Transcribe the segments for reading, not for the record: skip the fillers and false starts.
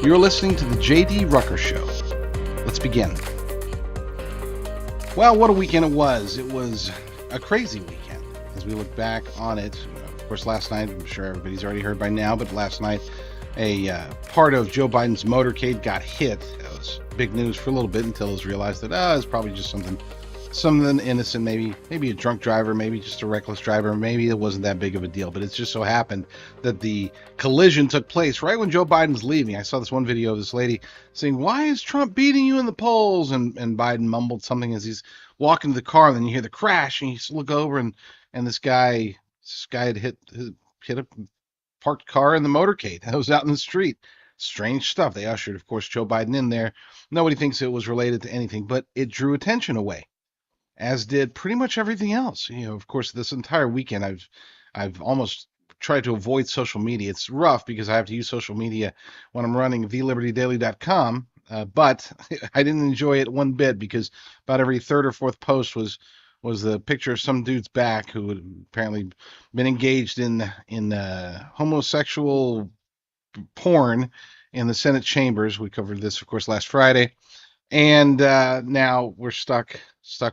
You're listening to the JD Rucker Show. Let's begin. Well, what a weekend it was. It was a crazy weekend as we look back on it. Of course, last night, I'm sure everybody's already heard by now, but last night, a part of Joe Biden's motorcade got hit. That was big news for a little bit until it was realized that it's probably just something innocent, maybe a drunk driver, maybe just a reckless driver, maybe it wasn't that big of a deal. But it just so happened that the collision took place right when Joe Biden's leaving. I saw this one video of this lady saying, "Why is Trump beating you in the polls?" And Biden mumbled something as he's walking to the car, and then you hear the crash, and you look over, and this guy had hit a parked car in the motorcade that was out in the street. Strange stuff. They ushered, of course, Joe Biden in there. Nobody thinks it was related to anything, but it drew attention away, as did pretty much everything else. Of course, this entire weekend, I've almost tried to avoid social media. It's rough because I have to use social media when I'm running thelibertydaily.com, but I didn't enjoy it one bit because about every third or fourth post was the picture of some dude's back who had apparently been engaged in homosexual porn in the Senate chambers. We covered this, of course, last Friday. And now we're stuck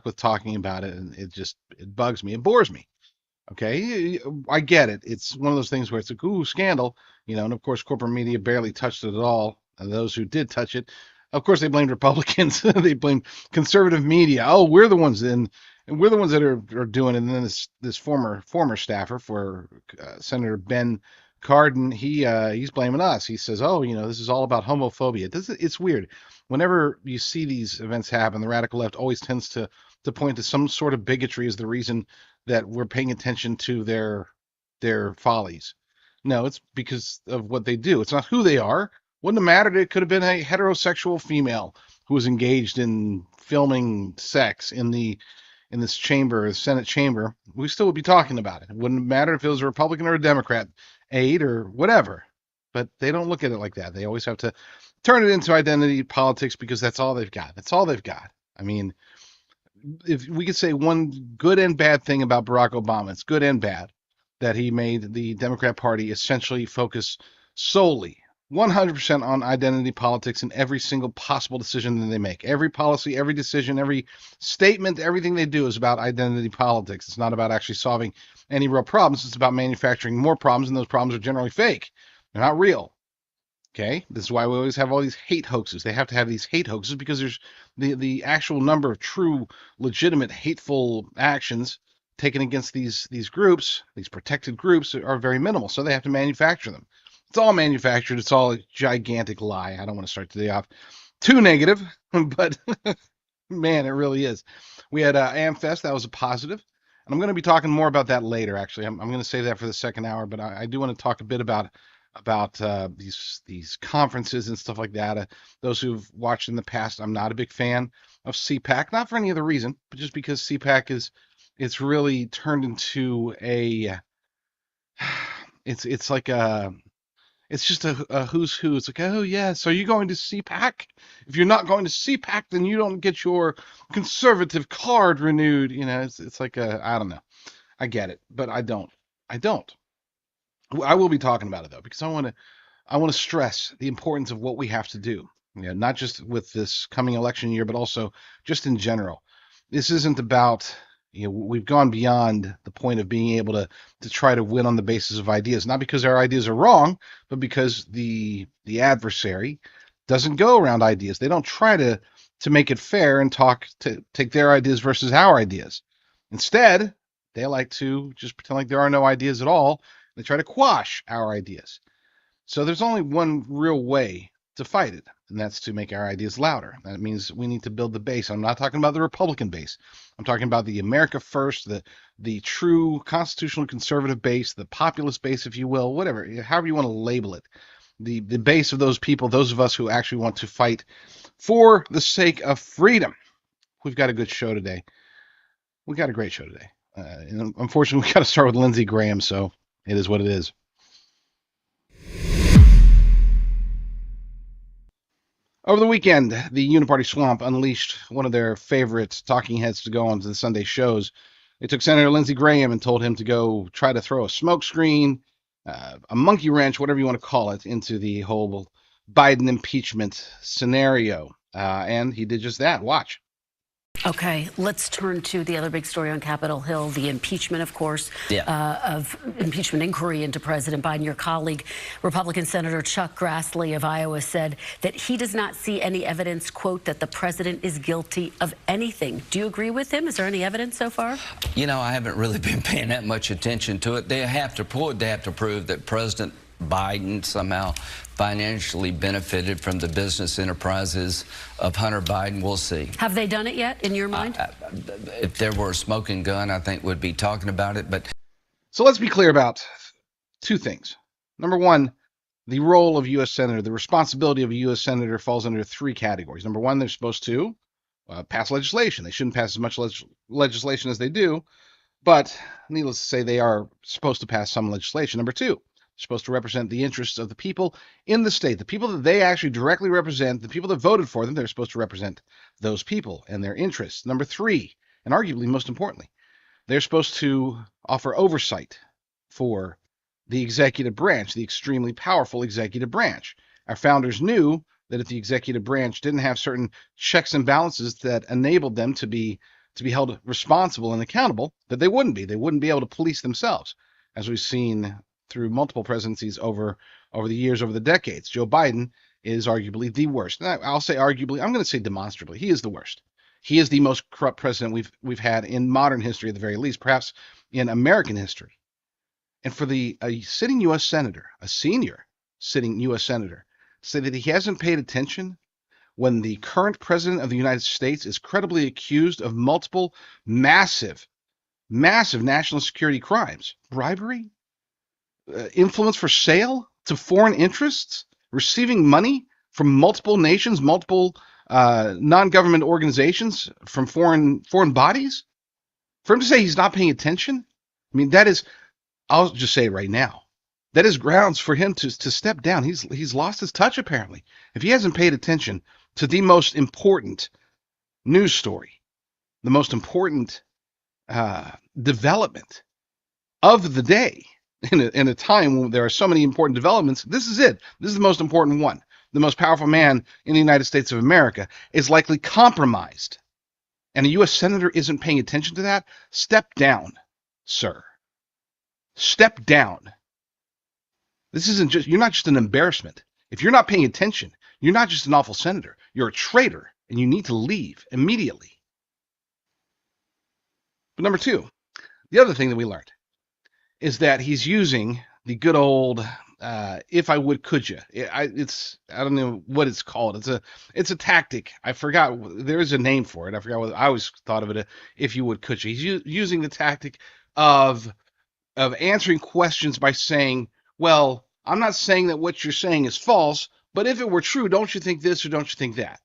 with talking about it, and it bugs me. It bores me. Okay, I get it. It's one of those things where it's a scandal, and of course corporate media barely touched it at all. And those who did touch it, of course, they blamed Republicans. They blamed conservative media. Oh, we're the ones and we're the ones that are doing it. And then this former staffer for Senator Ben Cardin, he's blaming us. He says, "Oh, this is all about homophobia." It's weird. Whenever you see these events happen, the radical left always tends to point to some sort of bigotry as the reason that we're paying attention to their follies. No, it's because of what they do. It's not who they are. Wouldn't have mattered. It could have been a heterosexual female who was engaged in filming sex in this chamber, the Senate chamber. We still would be talking about it. It wouldn't matter if it was a Republican or a Democrat aide or whatever. But they don't look at it like that. They always have to turn it into identity politics because that's all they've got. That's all they've got. I mean, if we could say one good and bad thing about Barack Obama, it's good and bad that he made the Democrat Party essentially focus solely 100% on identity politics in every single possible decision that they make. Every policy, every decision, every statement, everything they do is about identity politics. It's not about actually solving any real problems. It's about manufacturing more problems, and those problems are generally fake. They're not real. Okay, this is why we always have all these hate hoaxes. They have to have these hate hoaxes because there's the actual number of true, legitimate, hateful actions taken against these groups, these protected groups, are very minimal. So they have to manufacture them. It's all manufactured. It's all a gigantic lie. I don't want to start today off too negative, but man, it really is. We had AmFest. That was a positive. And I'm going to be talking more about that later, actually. I'm going to save that for the second hour, but I do want to talk a bit about these conferences and stuff like that. Those who've watched in the past, I'm not a big fan of CPAC, not for any other reason, but just because CPAC it's really turned into it's just a who's who. It's like, oh yes, are you going to CPAC? If you're not going to CPAC, then you don't get your conservative card renewed. It's like I don't know. I get it, but I don't. I will be talking about it though, because I want to stress the importance of what we have to do. Not just with this coming election year, but also just in general. This isn't about, we've gone beyond the point of being able to try to win on the basis of ideas, not because our ideas are wrong, but because the adversary doesn't go around ideas. They don't try to make it fair and take their ideas versus our ideas. Instead, they like to just pretend like there are no ideas at all. They try to quash our ideas. So there's only one real way to fight it, and that's to make our ideas louder. That means we need to build the base. I'm not talking about the Republican base. I'm talking about the America First, the true constitutional conservative base, the populist base, if you will, whatever, however you want to label it. The base of those people, those of us who actually want to fight for the sake of freedom. We've got a good show today. We got a great show today. And unfortunately, we got to start with Lindsey Graham, so it is what it is. Over the weekend, the Uniparty Swamp unleashed one of their favorite talking heads to go on to the Sunday shows. They took Senator Lindsey Graham and told him to go try to throw a smokescreen, a monkey wrench, whatever you want to call it, into the whole Biden impeachment scenario. And he did just that. Watch. Okay, let's turn to the other big story on Capitol Hill, the impeachment, of course, of impeachment inquiry into President Biden. Your colleague, Republican Senator Chuck Grassley of Iowa, said that he does not see any evidence, quote, that the president is guilty of anything. Do you agree with him? Is there any evidence so far? You know, I haven't really been paying that much attention to it. They have to prove that President Biden somehow financially benefited from the business enterprises of Hunter Biden. We'll see. Have they done it yet, in your mind? If there were a smoking gun, I think we'd be talking about it. But so let's be clear about two things. Number one, the role of U.S. Senator, the responsibility of a U.S. Senator falls under three categories. Number one, they're supposed to pass legislation. They shouldn't pass as much legislation as they do, but needless to say, they are supposed to pass some legislation. Number two, supposed to represent the interests of the people in the state, the people that they actually directly represent, the people that voted for them. They're supposed to represent those people and their interests. Number three, and arguably most importantly, they're supposed to offer oversight for the executive branch, the extremely powerful executive branch. Our founders knew that if the executive branch didn't have certain checks and balances that enabled them to be held responsible and accountable, that they wouldn't be able to police themselves, as we've seen through multiple presidencies over the years, over the decades. Joe Biden is arguably the worst. And I'll say arguably, I'm going to say demonstrably, he is the worst. He is the most corrupt president we've had in modern history, at the very least, perhaps in American history. And for a sitting U.S. senator, a senior sitting U.S. senator, to say that he hasn't paid attention when the current president of the United States is credibly accused of multiple massive national security crimes, bribery, influence for sale to foreign interests, receiving money from multiple nations, multiple non-government organizations, from foreign bodies, for him to say he's not paying attention, I mean, that is, I'll just say it right now, that is grounds for him to step down. He's lost his touch, apparently. If he hasn't paid attention to the most important news story, the most important development of the day, in a time when there are so many important developments, this is it. This is the most important one. The most powerful man in the United States of America is likely compromised. And a U.S. senator isn't paying attention to that. Step down, sir. Step down. You're not just an embarrassment. If you're not paying attention, you're not just an awful senator. You're a traitor, and you need to leave immediately. But number two, the other thing that we learned is that he's using the good old if I would, could you. I don't know what it's called. It's a tactic. I forgot. There is a name for it. I forgot what I always thought of it. If you would, could you. He's using the tactic of answering questions by saying, well, I'm not saying that what you're saying is false, but if it were true, don't you think this or don't you think that?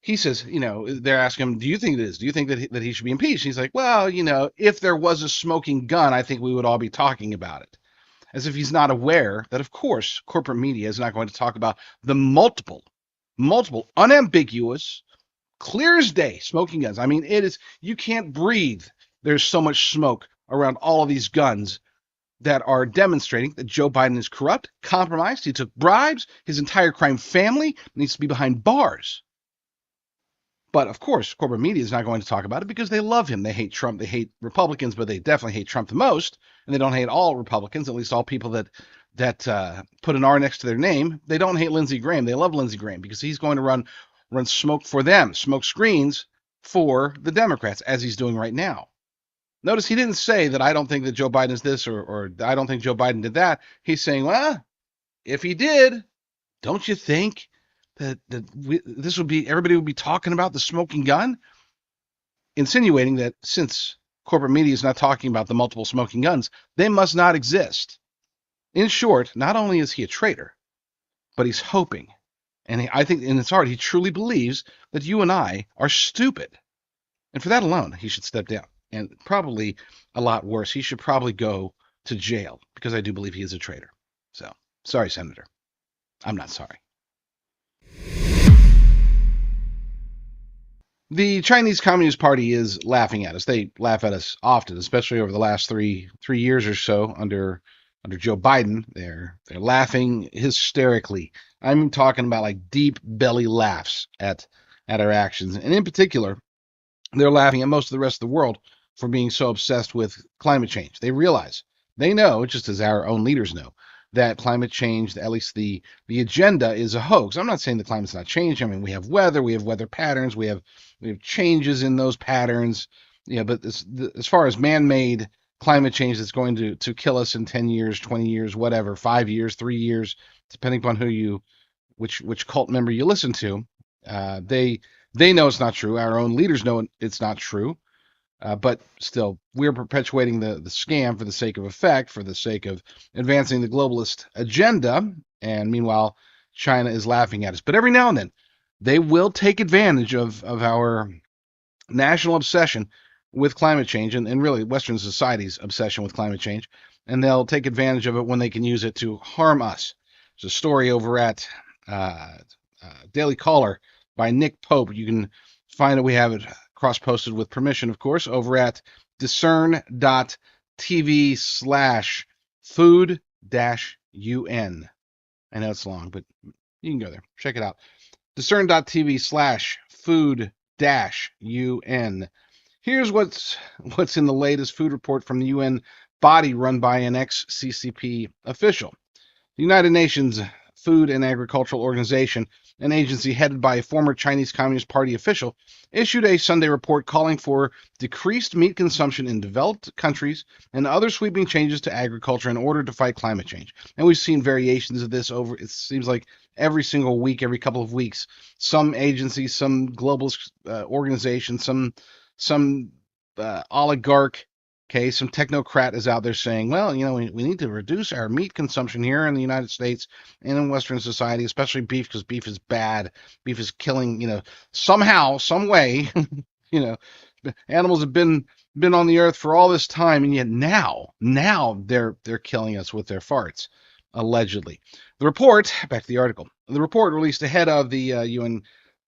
He says, they're asking him, do you think this? Do you think that he should be impeached? He's like, well, if there was a smoking gun, I think we would all be talking about it. As if he's not aware that, of course, corporate media is not going to talk about the multiple, unambiguous, clear as day smoking guns. I mean, you can't breathe. There's so much smoke around all of these guns that are demonstrating that Joe Biden is corrupt, compromised. He took bribes. His entire crime family needs to be behind bars. But of course, corporate media is not going to talk about it because they love him. They hate Trump. They hate Republicans, but they definitely hate Trump the most. And they don't hate all Republicans, at least all people that put an R next to their name. They don't hate Lindsey Graham. They love Lindsey Graham because he's going to run smoke for them, smoke screens for the Democrats, as he's doing right now. Notice he didn't say that I don't think that Joe Biden is this or I don't think Joe Biden did that. He's saying, well, if he did, don't you think that everybody would be talking about the smoking gun? Insinuating that since corporate media is not talking about the multiple smoking guns, they must not exist. In short, not only is he a traitor, but he's hoping, and I think in his heart he truly believes that you and I are stupid. And for that alone, he should step down. And probably a lot worse, he should probably go to jail, because I do believe he is a traitor. So, sorry, Senator. I'm not sorry. The Chinese Communist Party is laughing at us. They laugh at us often, especially over the last three years or so under under Joe Biden, they're laughing hysterically. I'm talking about like deep belly laughs at our actions. And in particular, they're laughing at most of the rest of the world for being so obsessed with climate change. They realize, they know, just as our own leaders know, that climate change, at least the agenda, is a hoax. I'm not saying the climate's not changing. I mean, we have weather patterns, we have changes in those patterns. Yeah, but as far as man-made climate change that's going to kill us in 10 years, 20 years, whatever, 5 years, 3 years, depending upon which cult member you listen to, they know it's not true. Our own leaders know it's not true. But still, we're perpetuating the scam for the sake of effect, for the sake of advancing the globalist agenda. And meanwhile, China is laughing at us. But every now and then, they will take advantage of our national obsession with climate change and really Western society's obsession with climate change. And they'll take advantage of it when they can use it to harm us. There's a story over at Daily Caller by Nick Pope. You can find it. We have it cross-posted with permission, of course, over at discern.tv/food-un. I know it's long, but you can go there. Check it out. discern.tv/food-un. Here's what's in the latest food report from the UN body run by an ex-CCP official. The United Nations Food and Agricultural Organization, an agency headed by a former Chinese Communist Party official, issued a Sunday report calling for decreased meat consumption in developed countries and other sweeping changes to agriculture in order to fight climate change. And we've seen variations of this over, it seems like every single week, every couple of weeks, some agency, some globalist organization, some oligarch, okay, some technocrat is out there saying, well, we need to reduce our meat consumption here in the United States and in Western society, especially beef, because beef is bad. Beef is killing, somehow, some way, animals have been on the earth for all this time, and yet now they're killing us with their farts, allegedly. The report, back to the article, the report released ahead of the UN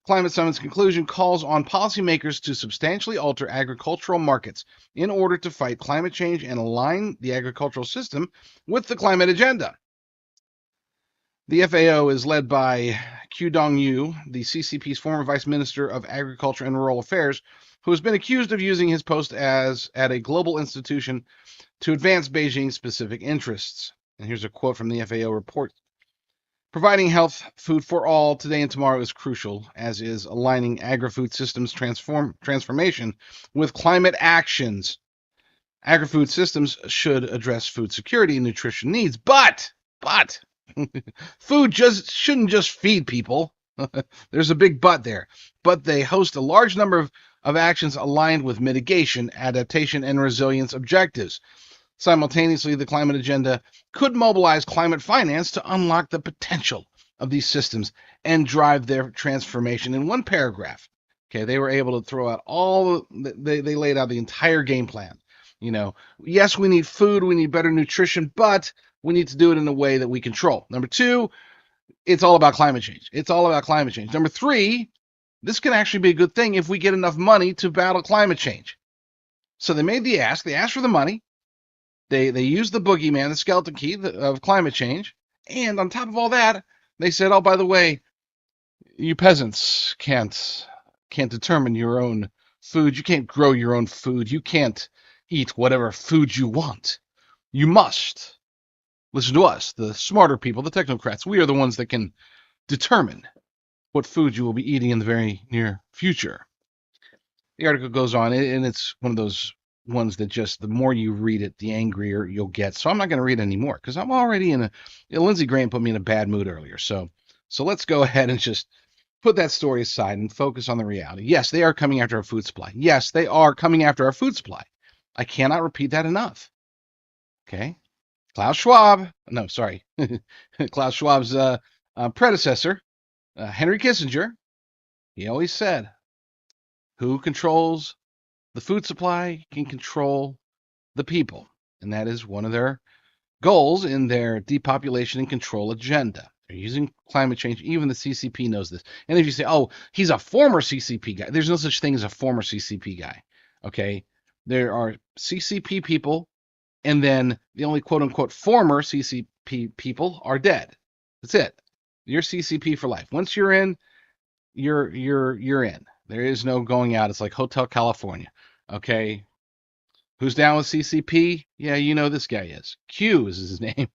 Climate Summit's conclusion calls on policymakers to substantially alter agricultural markets in order to fight climate change and align the agricultural system with the climate agenda. The FAO is led by Q Dong-yu, the CCP's former Vice Minister of Agriculture and Rural Affairs, who has been accused of using his post at a global institution to advance Beijing's specific interests. And here's a quote from the FAO report. Providing health food for all today and tomorrow is crucial, as is aligning agri-food systems transformation with climate actions. Agri-food systems should address food security and nutrition needs, but food shouldn't just feed people. There's a big but there. But they host a large number of actions aligned with mitigation, adaptation, and resilience objectives. Simultaneously, the climate agenda could mobilize climate finance to unlock the potential of these systems and drive their transformation. In one paragraph, okay, they were able to throw out they laid out the entire game plan. Yes, we need food, we need better nutrition, but we need to do it in a way that we control. Number two, it's all about climate change. It's all about climate change. Number three, this can actually be a good thing if we get enough money to battle climate change. So they made the ask. They asked for the money. They used the boogeyman, the skeleton key of climate change. And on top of all that, they said, oh, by the way, you peasants can't determine your own food. You can't grow your own food. You can't eat whatever food you want. You must listen to us, the smarter people, the technocrats. We are the ones that can determine what food you will be eating in the very near future. The article goes on, and it's one of those ones that just, the more you read it, the angrier you'll get. So I'm not going to read it anymore because I'm already Lindsey Graham put me in a bad mood earlier. So let's go ahead and just put that story aside and focus on the reality. Yes, they are coming after our food supply. Yes, they are coming after our food supply. I cannot repeat that enough. Okay. Klaus Schwab's predecessor, Henry Kissinger, he always said, who controls the food supply can control the people. And that is one of their goals in their depopulation and control agenda. They're using climate change. Even the CCP knows this. And if you say, oh, he's a former CCP guy, there's no such thing as a former CCP guy. Okay? There are CCP people and then the only quote unquote former CCP people are dead. That's it. You're CCP for life. Once you're in, you're in. There is no going out. It's like Hotel California. Okay. Who's down with CCP? Yeah, you know this guy is. Q is his name.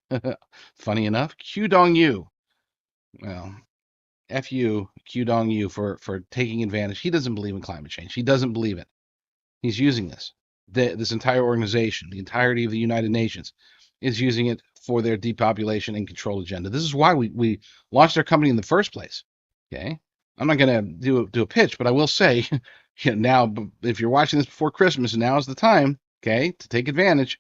Funny enough, Q Dong Yu. Well, F you, Q Dong Yu, for taking advantage. He doesn't believe in climate change. He doesn't believe it. He's using this. This entire organization, the entirety of the United Nations, is using it for their depopulation and control agenda. This is why we launched our company in the first place. Okay, I'm not going to do a pitch, but I will say, now if you're watching this before Christmas, now is the time, okay, to take advantage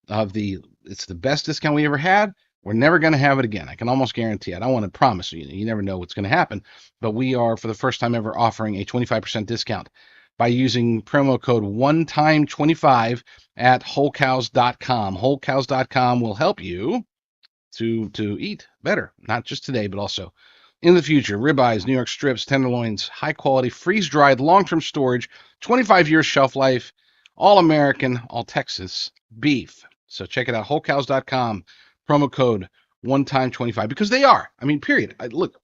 of it's the best discount we ever had. We're never going to have it again. I can almost guarantee it. I don't want to promise you. You never know what's going to happen. But we are, for the first time ever, offering a 25% discount by using promo code ONETIME25 at wholecows.com. Wholecows.com will help you to eat better, not just today, but also in the future. Ribeyes, New York strips, tenderloins, high quality, freeze-dried, long-term storage, 25 years shelf life, all American, all Texas beef. So check it out, wholecows.com, promo code ONETIME25, because they are. I mean, period. Look,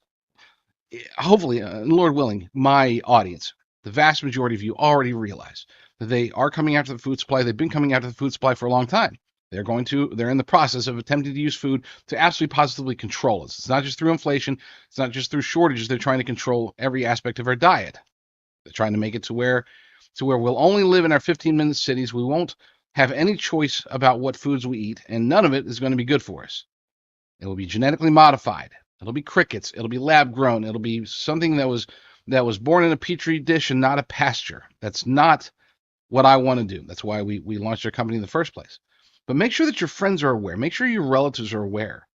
hopefully, Lord willing, my audience, the vast majority of you already realize that they are coming after the food supply. They've been coming after the food supply for a long time. They're in the process of attempting to use food to absolutely positively control us. It's not just through inflation. It's not just through shortages. They're trying to control every aspect of our diet. They're trying to make it to where we'll only live in our 15-minute cities. We won't have any choice about what foods we eat, and none of it is going to be good for us. It will be genetically modified. It'll be crickets. It'll be lab grown. It'll be something that was born in a petri dish and not a pasture. That's not what I want to do. That's why we launched our company in the first place. But make sure that your friends are aware. Make sure your relatives are aware.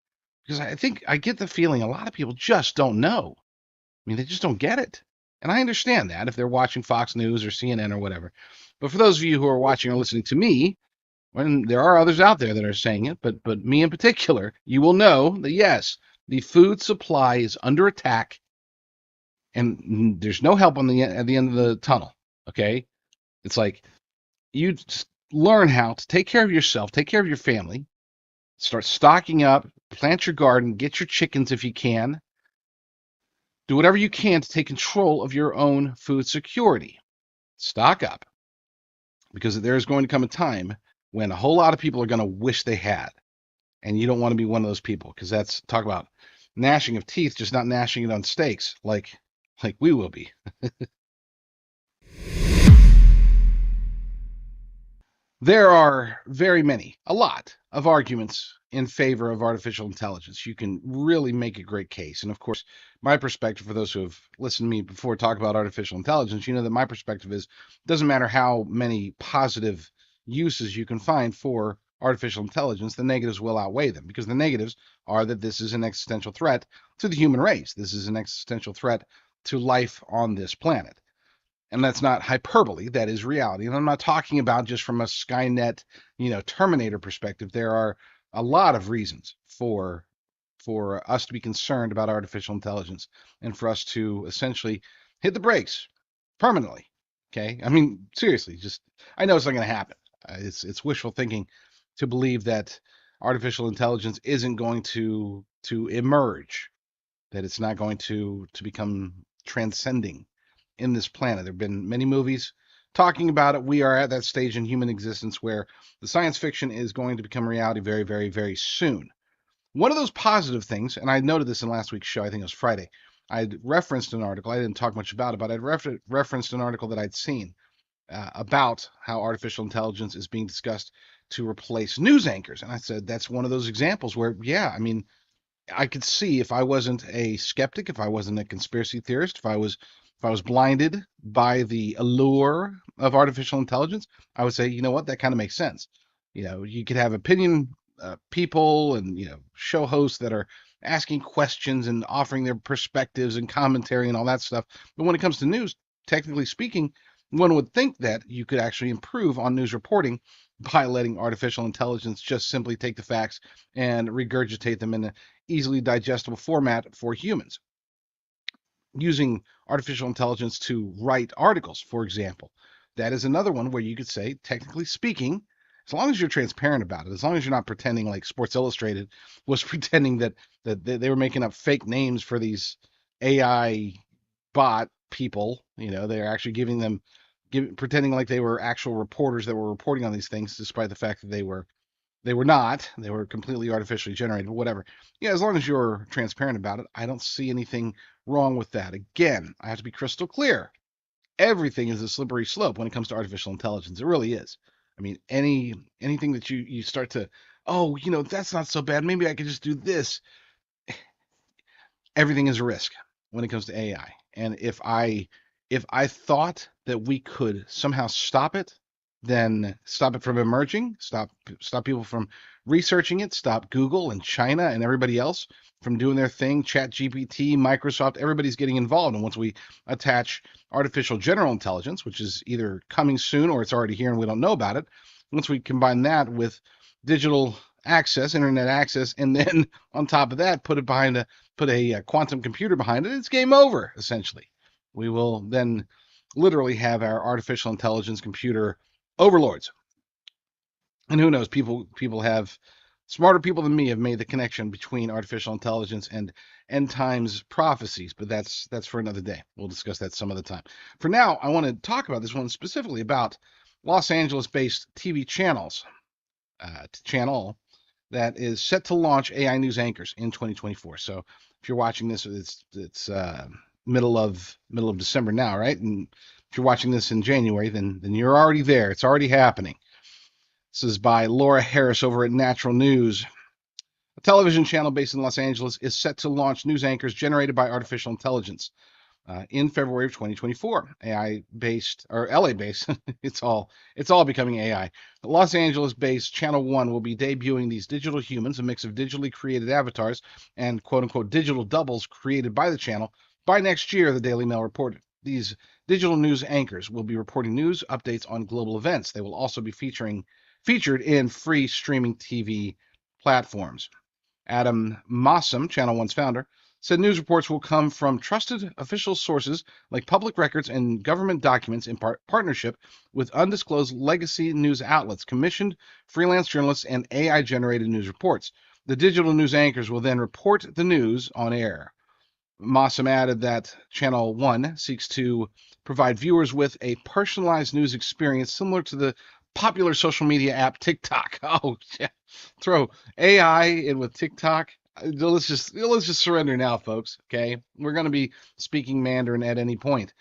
Because I get the feeling a lot of people just don't know. I mean, they just don't get it. And I understand that if they're watching Fox News or CNN or whatever. But for those of you who are watching or listening to me, when there are others out there that are saying it, but me in particular, you will know that yes, the food supply is under attack, and there's no help at the end of the tunnel. Okay, it's like you learn how to take care of yourself, take care of your family, start stocking up, plant your garden, get your chickens if you can. Do whatever you can to take control of your own food security. Stock up, because there is going to come a time when a whole lot of people are going to wish they had. And you don't want to be one of those people, because that's, talk about gnashing of teeth, just not gnashing it on steaks like we will be. There are a lot of arguments in favor of artificial intelligence. You can really make a great case. And of course, my perspective, for those who have listened to me before talk about artificial intelligence, you know that my perspective is, it doesn't matter how many positive uses you can find for artificial intelligence, the negatives will outweigh them, because the negatives are that this is an existential threat to the human race. This is an existential threat to life on this planet. And that's not hyperbole, that is reality. And I'm not talking about just from a Skynet, Terminator perspective. There are a lot of reasons for us to be concerned about artificial intelligence, and for us to essentially hit the brakes permanently. Okay? I mean, seriously, I know it's not going to happen. It's wishful thinking to believe that artificial intelligence isn't going to emerge, that it's not going to become transcending in this planet. There have been many movies talking about it. We are at that stage in human existence where the science fiction is going to become reality very, very, very soon. One of those positive things, and I noted this in last week's show, I think it was Friday, I'd referenced an article. I didn't talk much about it, but I'd referenced an article that I'd seen about how artificial intelligence is being discussed to replace news anchors. And I said, that's one of those examples where, yeah, I mean, I could see, if I wasn't a skeptic, if I wasn't a conspiracy theorist, if I was blinded by the allure of artificial intelligence, I would say, you know what, that kind of makes sense. You could have opinion people and show hosts that are asking questions and offering their perspectives and commentary and all that stuff. But when it comes to news, technically speaking, one would think that you could actually improve on news reporting by letting artificial intelligence just simply take the facts and regurgitate them in an easily digestible format for humans. Using artificial intelligence to write articles, for example. That is another one where you could say, technically speaking, as long as you're transparent about it, as long as you're not pretending like Sports Illustrated was pretending that they were making up fake names for these AI bot people, they're actually pretending like they were actual reporters that were reporting on these things, despite the fact that they were not. They were completely artificially generated, whatever. Yeah, as long as you're transparent about it, I don't see anything wrong with that. Again, I have to be crystal clear. Everything is a slippery slope when it comes to artificial intelligence. It really is. I mean, anything that you start to, oh, that's not so bad. Maybe I could just do this. Everything is a risk when it comes to AI. And if I thought that we could somehow stop it, then stop it from emerging, stop people from researching it, stop Google and China and everybody else from doing their thing, ChatGPT, Microsoft, everybody's getting involved. And once we attach artificial general intelligence, which is either coming soon or it's already here and we don't know about it, once we combine that with digital access, internet access, and then on top of that, put a quantum computer behind it, it's game over, essentially. We will then literally have our artificial intelligence computer overlords. And who knows, smarter people than me have made the connection between artificial intelligence and end times prophecies, but that's for another day. We'll discuss that some other time. For now, I want to talk about this one specifically about Los Angeles-based TV channel that is set to launch AI news anchors in 2024. So if you're watching this, it's middle of December now, right? And if you're watching this in January, then you're already there. It's already happening. This is by Laura Harris over at Natural News. A television channel based in Los Angeles is set to launch news anchors generated by artificial intelligence in February of 2024. AI-based or LA-based, it's all becoming AI. The Los Angeles-based Channel One will be debuting these digital humans, a mix of digitally created avatars and quote-unquote digital doubles created by the channel by next year. The Daily Mail reported. These digital news anchors will be reporting news updates on global events. They will also be featured in free streaming TV platforms. Adam Mossam, Channel One's founder, said news reports will come from trusted official sources like public records and government documents in partnership with undisclosed legacy news outlets, commissioned freelance journalists, and AI-generated news reports. The digital news anchors will then report the news on air. Mossam added that Channel One seeks to provide viewers with a personalized news experience similar to the popular social media app TikTok. Oh, yeah. Throw AI in with TikTok. Let's just surrender now, folks. Okay, we're going to be speaking Mandarin at any point.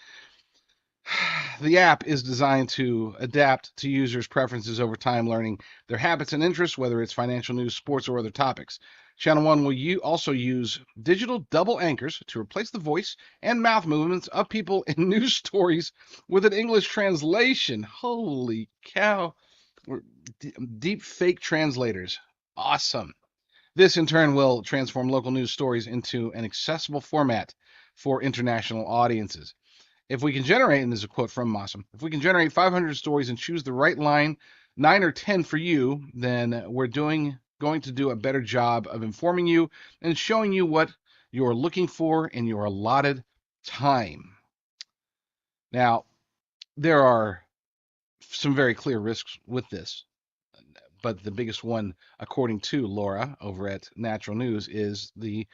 The app is designed to adapt to users' preferences over time, learning their habits and interests, whether it's financial news, sports, or other topics. Channel One will also use digital double anchors to replace the voice and mouth movements of people in news stories with an English translation. Holy cow! Deep fake translators. Awesome. This, in turn, will transform local news stories into an accessible format for international audiences. If we can generate, and this is a quote from Mossam, if we can generate 500 stories and choose the right line, 9 or 10 for you, then we're going to do a better job of informing you and showing you what you're looking for in your allotted time. Now, there are some very clear risks with this, but the biggest one, according to Laura over at Natural News, is the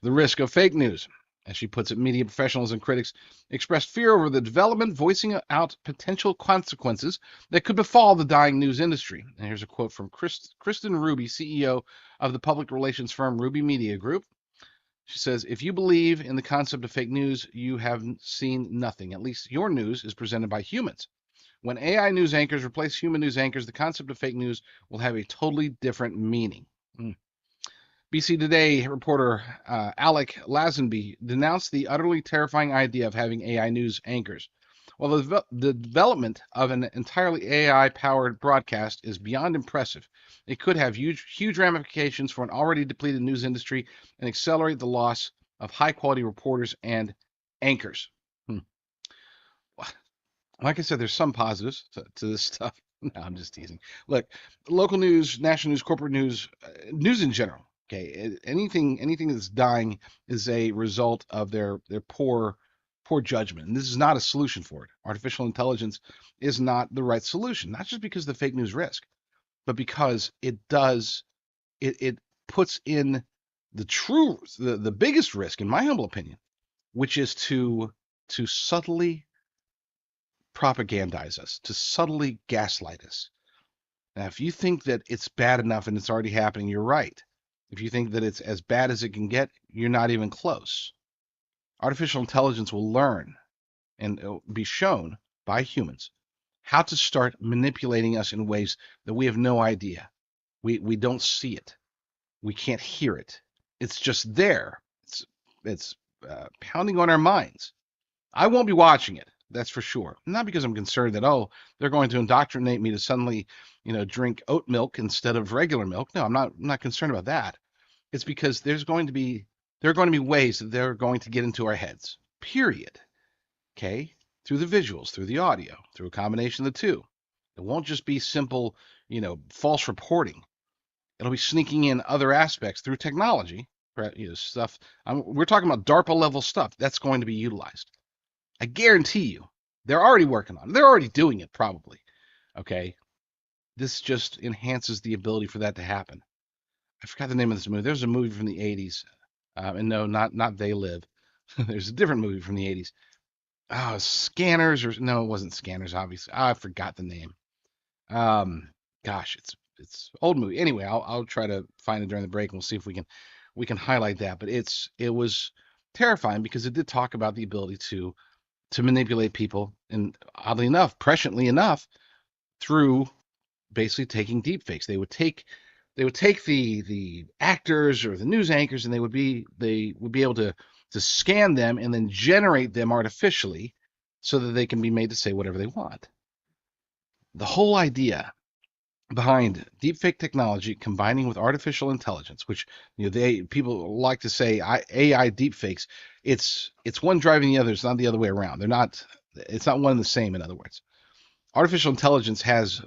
risk of fake news. As she puts it, media professionals and critics expressed fear over the development, voicing out potential consequences that could befall the dying news industry. And here's a quote from Kristen Ruby, CEO of the public relations firm Ruby Media Group. She says, if you believe in the concept of fake news, you have seen nothing. At least your news is presented by humans. When AI news anchors replace human news anchors, the concept of fake news will have a totally different meaning. BC Today reporter Alec Lazenby denounced the utterly terrifying idea of having AI news anchors. While the development of an entirely AI-powered broadcast is beyond impressive, it could have huge ramifications for an already depleted news industry and accelerate the loss of high-quality reporters and anchors. Like I said, there's some positives to this stuff. No, I'm just teasing. Look, local news, national news, corporate news, news in general. Okay, anything that's dying is a result of their poor judgment, and this is not a solution for it. Artificial intelligence is not the right solution, not just because of the fake news risk, but because it does, it puts in the biggest risk, in my humble opinion, which is to subtly propagandize us, to subtly gaslight us. Now, if you think that it's bad enough and it's already happening, you're right. If you think that it's as bad as it can get, you're not even close. Artificial intelligence will learn and be shown by humans how to start manipulating us in ways that we have no idea. We don't see it. We can't hear it. It's just there. It's pounding on our minds. I won't be watching it. That's for sure. Not because I'm concerned that, oh, they're going to indoctrinate me to suddenly, drink oat milk instead of regular milk. No, I'm not concerned about that. It's because there are going to be ways that they're going to get into our heads. Period. Okay? Through the visuals, through the audio, through a combination of the two. It won't just be simple, false reporting. It'll be sneaking in other aspects through technology, right? Stuff. We're talking about DARPA level stuff that's going to be utilized. I guarantee you, they're already working on it. They're already doing it, probably. Okay, this just enhances the ability for that to happen. I forgot the name of this movie. There's a movie from the '80s, and no, not They Live. There's a different movie from the '80s. Oh, Scanners, or no, it wasn't Scanners. Obviously, I forgot the name. Gosh, it's old movie. Anyway, I'll try to find it during the break, and we'll see if we can highlight that. But it was terrifying because it did talk about the ability to manipulate people, and oddly enough, presciently enough, through basically taking deepfakes. They would take the actors or the news anchors, and they would be able to scan them and then generate them artificially so that they can be made to say whatever they want. The whole idea behind deepfake technology combining with artificial intelligence, which people like to say AI deepfakes, it's one driving the other. It's not the other way around. It's not one and the same. In other words, artificial intelligence has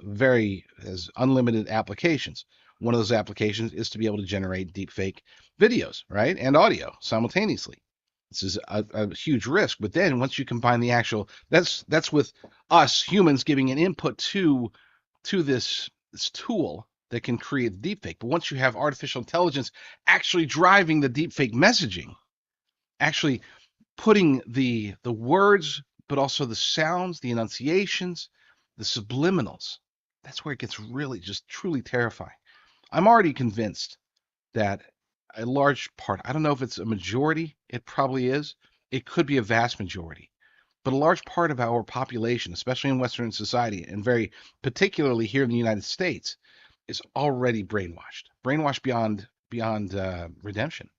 unlimited applications. One of those applications is to be able to generate deepfake videos, right, and audio simultaneously. This is a huge risk. But then once you combine the actual, that's with us humans giving an input to this tool that can create the deepfake. But once you have artificial intelligence actually driving the deepfake messaging, actually putting the words, but also the sounds, the enunciations, the subliminals, that's where it gets really just truly terrifying. I'm already convinced that a large part, I don't know if it's a majority, it probably is, it could be a vast majority, but a large part of our population, especially in Western society, and very particularly here in the United States, is already brainwashed beyond redemption,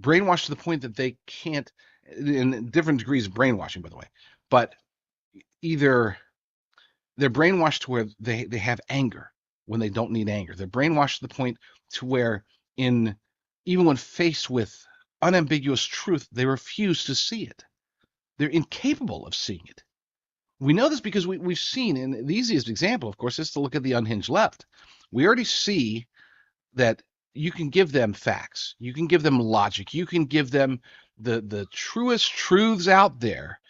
brainwashed to the point that they can't, in different degrees of brainwashing, by the way, but either they're brainwashed to where they have anger when they don't need anger. They're brainwashed to the point to where even when faced with unambiguous truth, they refuse to see it. They're incapable of seeing it. We know this because we've seen, and the easiest example, of course, is to look at the unhinged left. We already see that you can give them facts, you can give them logic, you can give them the truest truths out there,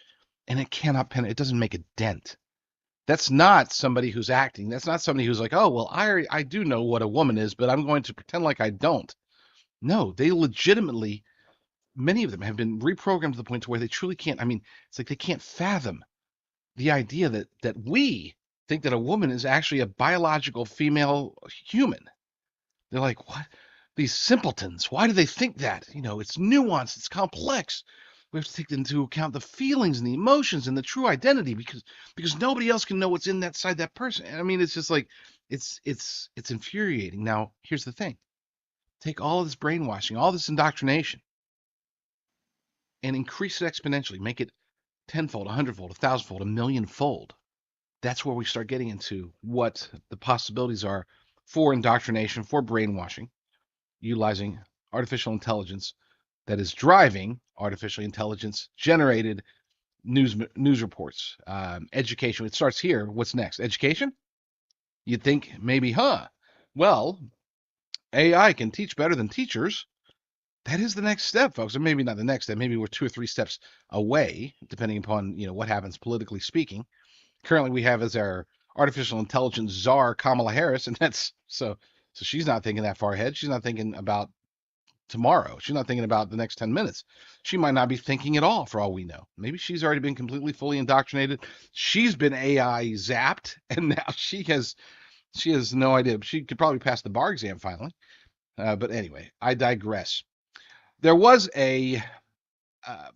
and it doesn't make a dent. That's not somebody who's acting. That's not somebody who's like, oh, well, I do know what a woman is, but I'm going to pretend like I don't. No, they legitimately, many of them have been reprogrammed to the point to where they truly can't. I mean, it's like they can't fathom the idea that we think that a woman is actually a biological female human. They're like, what? These simpletons, why do they think that? It's nuanced, it's complex. We have to take into account the feelings and the emotions and the true identity because nobody else can know what's in that person. I mean, it's just like it's infuriating. Now, here's the thing. Take all of this brainwashing, all this indoctrination, and increase it exponentially. Make it tenfold, 100-fold, 1,000-fold, a millionfold. That's where we start getting into what the possibilities are for indoctrination, for brainwashing, utilizing artificial intelligence that is driving artificially intelligence generated news reports, education. It starts here. What's next? Education? You'd think maybe, well, AI can teach better than teachers. That is the next step, folks. Or maybe not the next step. Maybe we're 2 or 3 steps away, depending upon what happens politically speaking. Currently, we have as our artificial intelligence czar Kamala Harris, and that's so she's not thinking that far ahead. She's not thinking about tomorrow. She's not thinking about the next 10 minutes. She might not be thinking at all for all we know. Maybe she's already been completely fully indoctrinated. She's been AI zapped, and now she has no idea. She could probably pass the bar exam finally. But anyway, I digress. There was a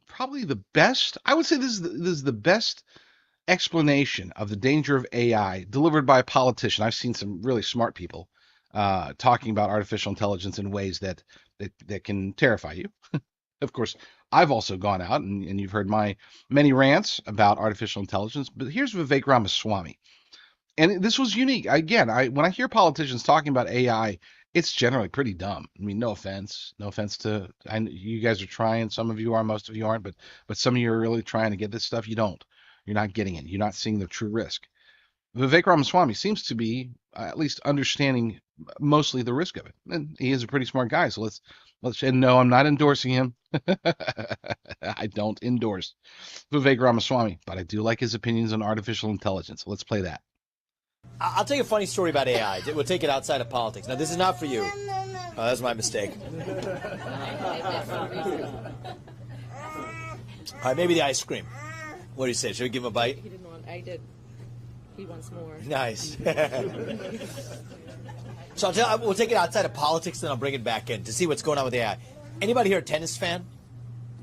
probably the best, I would say this is the best explanation of the danger of AI delivered by a politician. I've seen some really smart people talking about artificial intelligence in ways that can terrify you. Of course, I've also gone out and you've heard my many rants about artificial intelligence, but here's Vivek Ramaswamy. And this was unique. Again, when I hear politicians talking about AI, it's generally pretty dumb. I mean, no offense to, you guys are trying. Some of you are, most of you aren't, but some of you are really trying to get this stuff. You're not getting it. You're not seeing the true risk. Vivek Ramaswamy seems to be at least understanding mostly the risk of it, and he is a pretty smart guy. So let's and no, I'm not endorsing him. I don't endorse Vivek Ramaswamy, but I do like his opinions on artificial intelligence. So let's play that. I'll tell you a funny story about AI. We'll take it outside of politics. Now, this is not for you. Oh, that's my mistake. All right, maybe the ice cream. What do you say? Should we give him a bite? He didn't want. I did. He wants more. Nice. So we'll take it outside of politics, then I'll bring it back in to see what's going on with AI. Anybody here a tennis fan?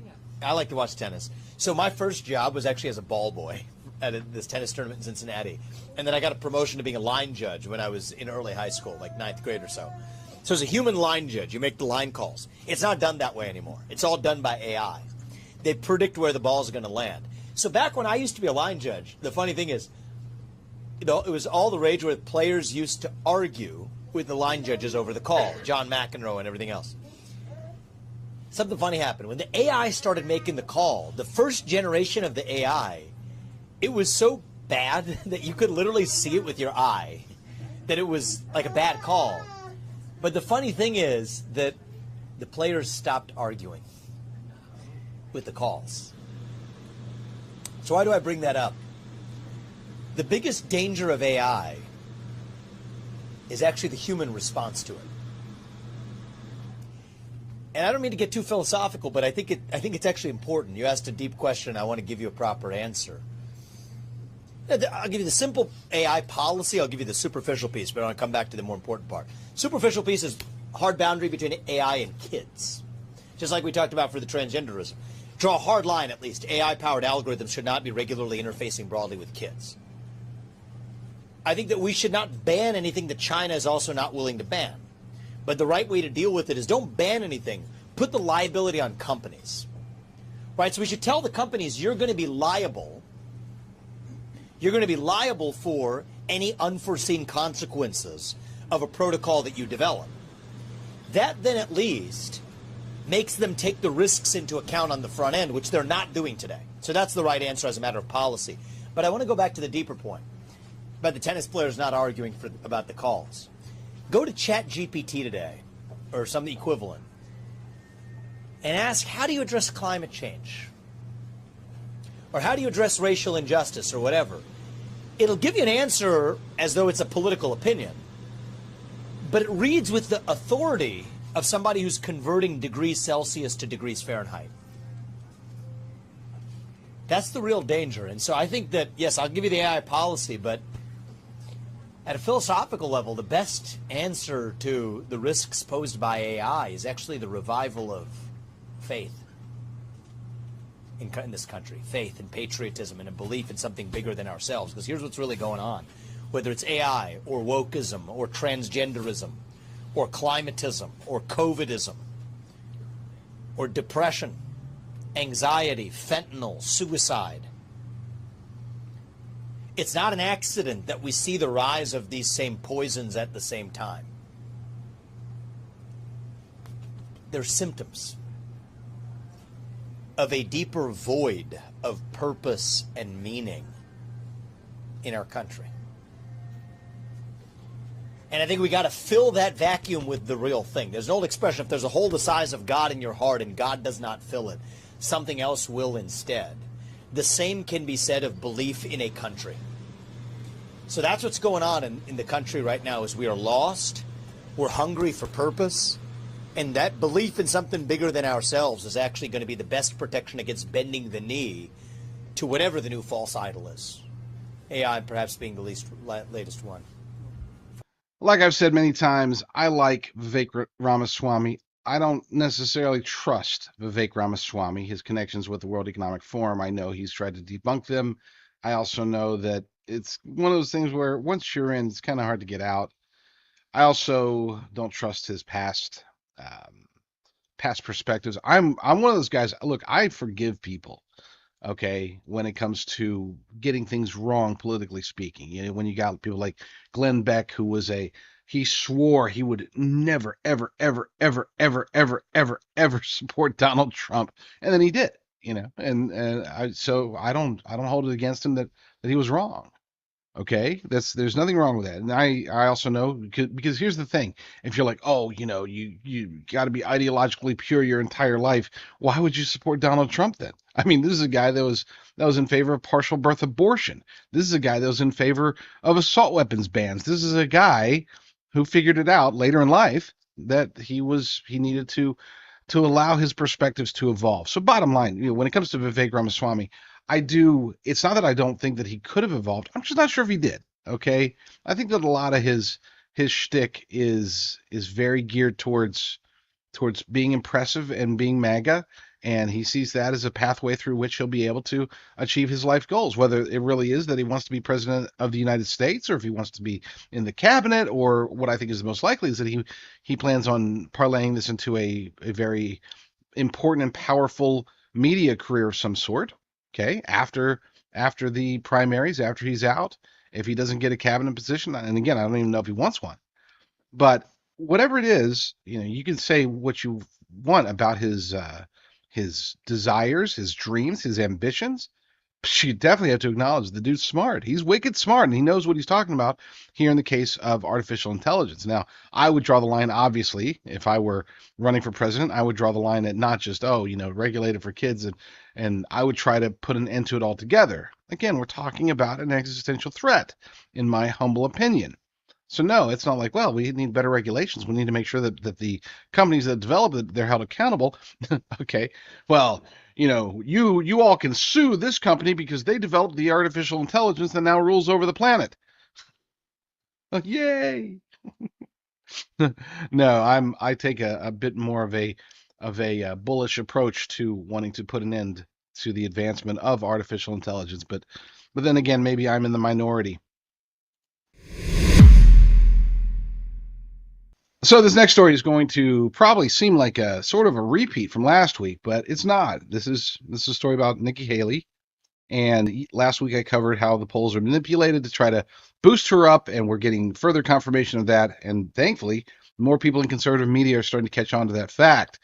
Yeah. I like to watch tennis. So my first job was actually as a ball boy at this tennis tournament in Cincinnati. And then I got a promotion to being a line judge when I was in early high school, like 9th grade or so. So as a human line judge, you make the line calls. It's not done that way anymore. It's all done by AI. They predict where the ball is going to land. So back when I used to be a line judge, the funny thing is, it was all the rage where players used to argue with the line judges over the call, John McEnroe and everything else. Something funny happened. When the AI started making the call, the first generation of the AI, it was so bad that you could literally see it with your eye, that it was like a bad call. But the funny thing is that the players stopped arguing with the calls. So why do I bring that up? The biggest danger of AI is actually the human response to it. And I don't mean to get too philosophical, but I think it's actually important. You asked a deep question. I want to give you a proper answer. I'll give you the simple AI policy. I'll give you the superficial piece, but I want to come back to the more important part. Superficial piece is hard boundary between AI and kids, just like we talked about for the transgenderism. Draw a hard line, at least. AI-powered algorithms should not be regularly interfacing broadly with kids. I think that we should not ban anything that China is also not willing to ban. But the right way to deal with it is don't ban anything. Put the liability on companies. Right? So we should tell the companies you're going to be liable. You're going to be liable for any unforeseen consequences of a protocol that you develop. That then at least makes them take the risks into account on the front end, which they're not doing today. So that's the right answer as a matter of policy. But I want to go back to the deeper point about the tennis players not arguing about the calls. Go to ChatGPT today, or some equivalent, and ask, how do you address climate change? Or how do you address racial injustice, or whatever? It'll give you an answer as though it's a political opinion, but it reads with the authority of somebody who's converting degrees Celsius to degrees Fahrenheit. That's the real danger. And so I think that, yes, I'll give you the AI policy, but at a philosophical level, the best answer to the risks posed by AI is actually the revival of faith in this country. Faith and patriotism and a belief in something bigger than ourselves. Because here's what's really going on. Whether it's AI or wokeism or transgenderism or climatism or COVIDism or depression, anxiety, fentanyl, suicide. It's not an accident that we see the rise of these same poisons at the same time. They're symptoms of a deeper void of purpose and meaning in our country. And I think we got to fill that vacuum with the real thing. There's an old expression, if there's a hole the size of God in your heart and God does not fill it, something else will instead. The same can be said of belief in a country. So that's what's going on in the country right now is we are lost, we're hungry for purpose, and that belief in something bigger than ourselves is actually going to be the best protection against bending the knee to whatever the new false idol is. AI perhaps being the latest one. Like I've said many times, I like Vivek Ramaswamy. I don't necessarily trust Vivek Ramaswamy, his connections with the World Economic Forum. I know he's tried to debunk them. I also know that it's one of those things where once you're in, it's kind of hard to get out. I also don't trust his past perspectives. I'm one of those guys. Look, I forgive people. Okay, when it comes to getting things wrong politically speaking, when you got people like Glenn Beck, who was he swore he would never, ever, ever, ever, ever, ever, ever, ever support Donald Trump, and then he did, and I don't hold it against him that he was wrong. Okay, there's nothing wrong with that, and I also know because here's the thing: if you're like, oh, you got to be ideologically pure your entire life, why would you support Donald Trump then? I mean, this is a guy that was in favor of partial birth abortion. This is a guy that was in favor of assault weapons bans. This is a guy who figured it out later in life that he needed to allow his perspectives to evolve. So bottom line, when it comes to Vivek Ramaswamy, it's not that I don't think that he could have evolved. I'm just not sure if he did. Okay. I think that a lot of his shtick is very geared towards being impressive and being MAGA. And he sees that as a pathway through which he'll be able to achieve his life goals, whether it really is that he wants to be president of the United States or if he wants to be in the cabinet, or what I think is the most likely is that he plans on parlaying this into a very important and powerful media career of some sort. Okay, after the primaries, after he's out, if he doesn't get a cabinet position, and again, I don't even know if he wants one, but whatever it is, you can say what you want about his desires, his dreams, his ambitions. But you definitely have to acknowledge the dude's smart. He's wicked smart, and he knows what he's talking about here in the case of artificial intelligence. Now, I would draw the line, obviously, if I were running for president, I would draw the line at not just, regulate it for kids, and I would try to put an end to it altogether. Again, we're talking about an existential threat, in my humble opinion. So no, it's not like, well, we need better regulations. We need to make sure that the companies that develop it, they're held accountable. Okay, well, you all can sue this company because they developed the artificial intelligence that now rules over the planet. Yay! No, I take a bit more of a bullish approach to wanting to put an end to the advancement of artificial intelligence, but then again, maybe I'm in the minority. So this next story is going to probably seem like a sort of a repeat from last week, but it's not. This is a story about Nikki Haley, and last week I covered how the polls are manipulated to try to boost her up, and we're getting further confirmation of that, and thankfully, more people in conservative media are starting to catch on to that fact.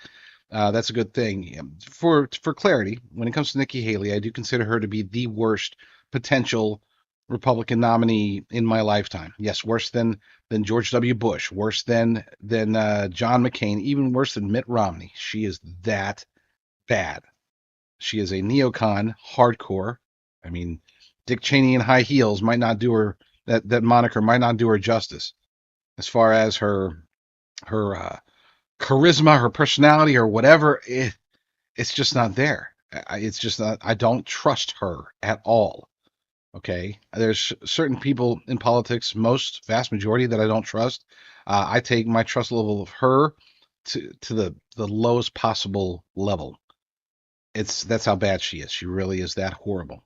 That's a good thing. For clarity, when it comes to Nikki Haley, I do consider her to be the worst potential Republican nominee in my lifetime. Yes, worse than George W. Bush, worse than John McCain, even worse than Mitt Romney. She is that bad. She is a neocon, hardcore. I mean, Dick Cheney in high heels might not do her that moniker might not do her justice as far as her charisma, her personality, or whatever. It's just not there. It's just not. I don't trust her at all. Okay, there's certain people in politics, vast majority, that I don't trust. I take my trust level of her to the lowest possible level. That's how bad she is. She really is that horrible.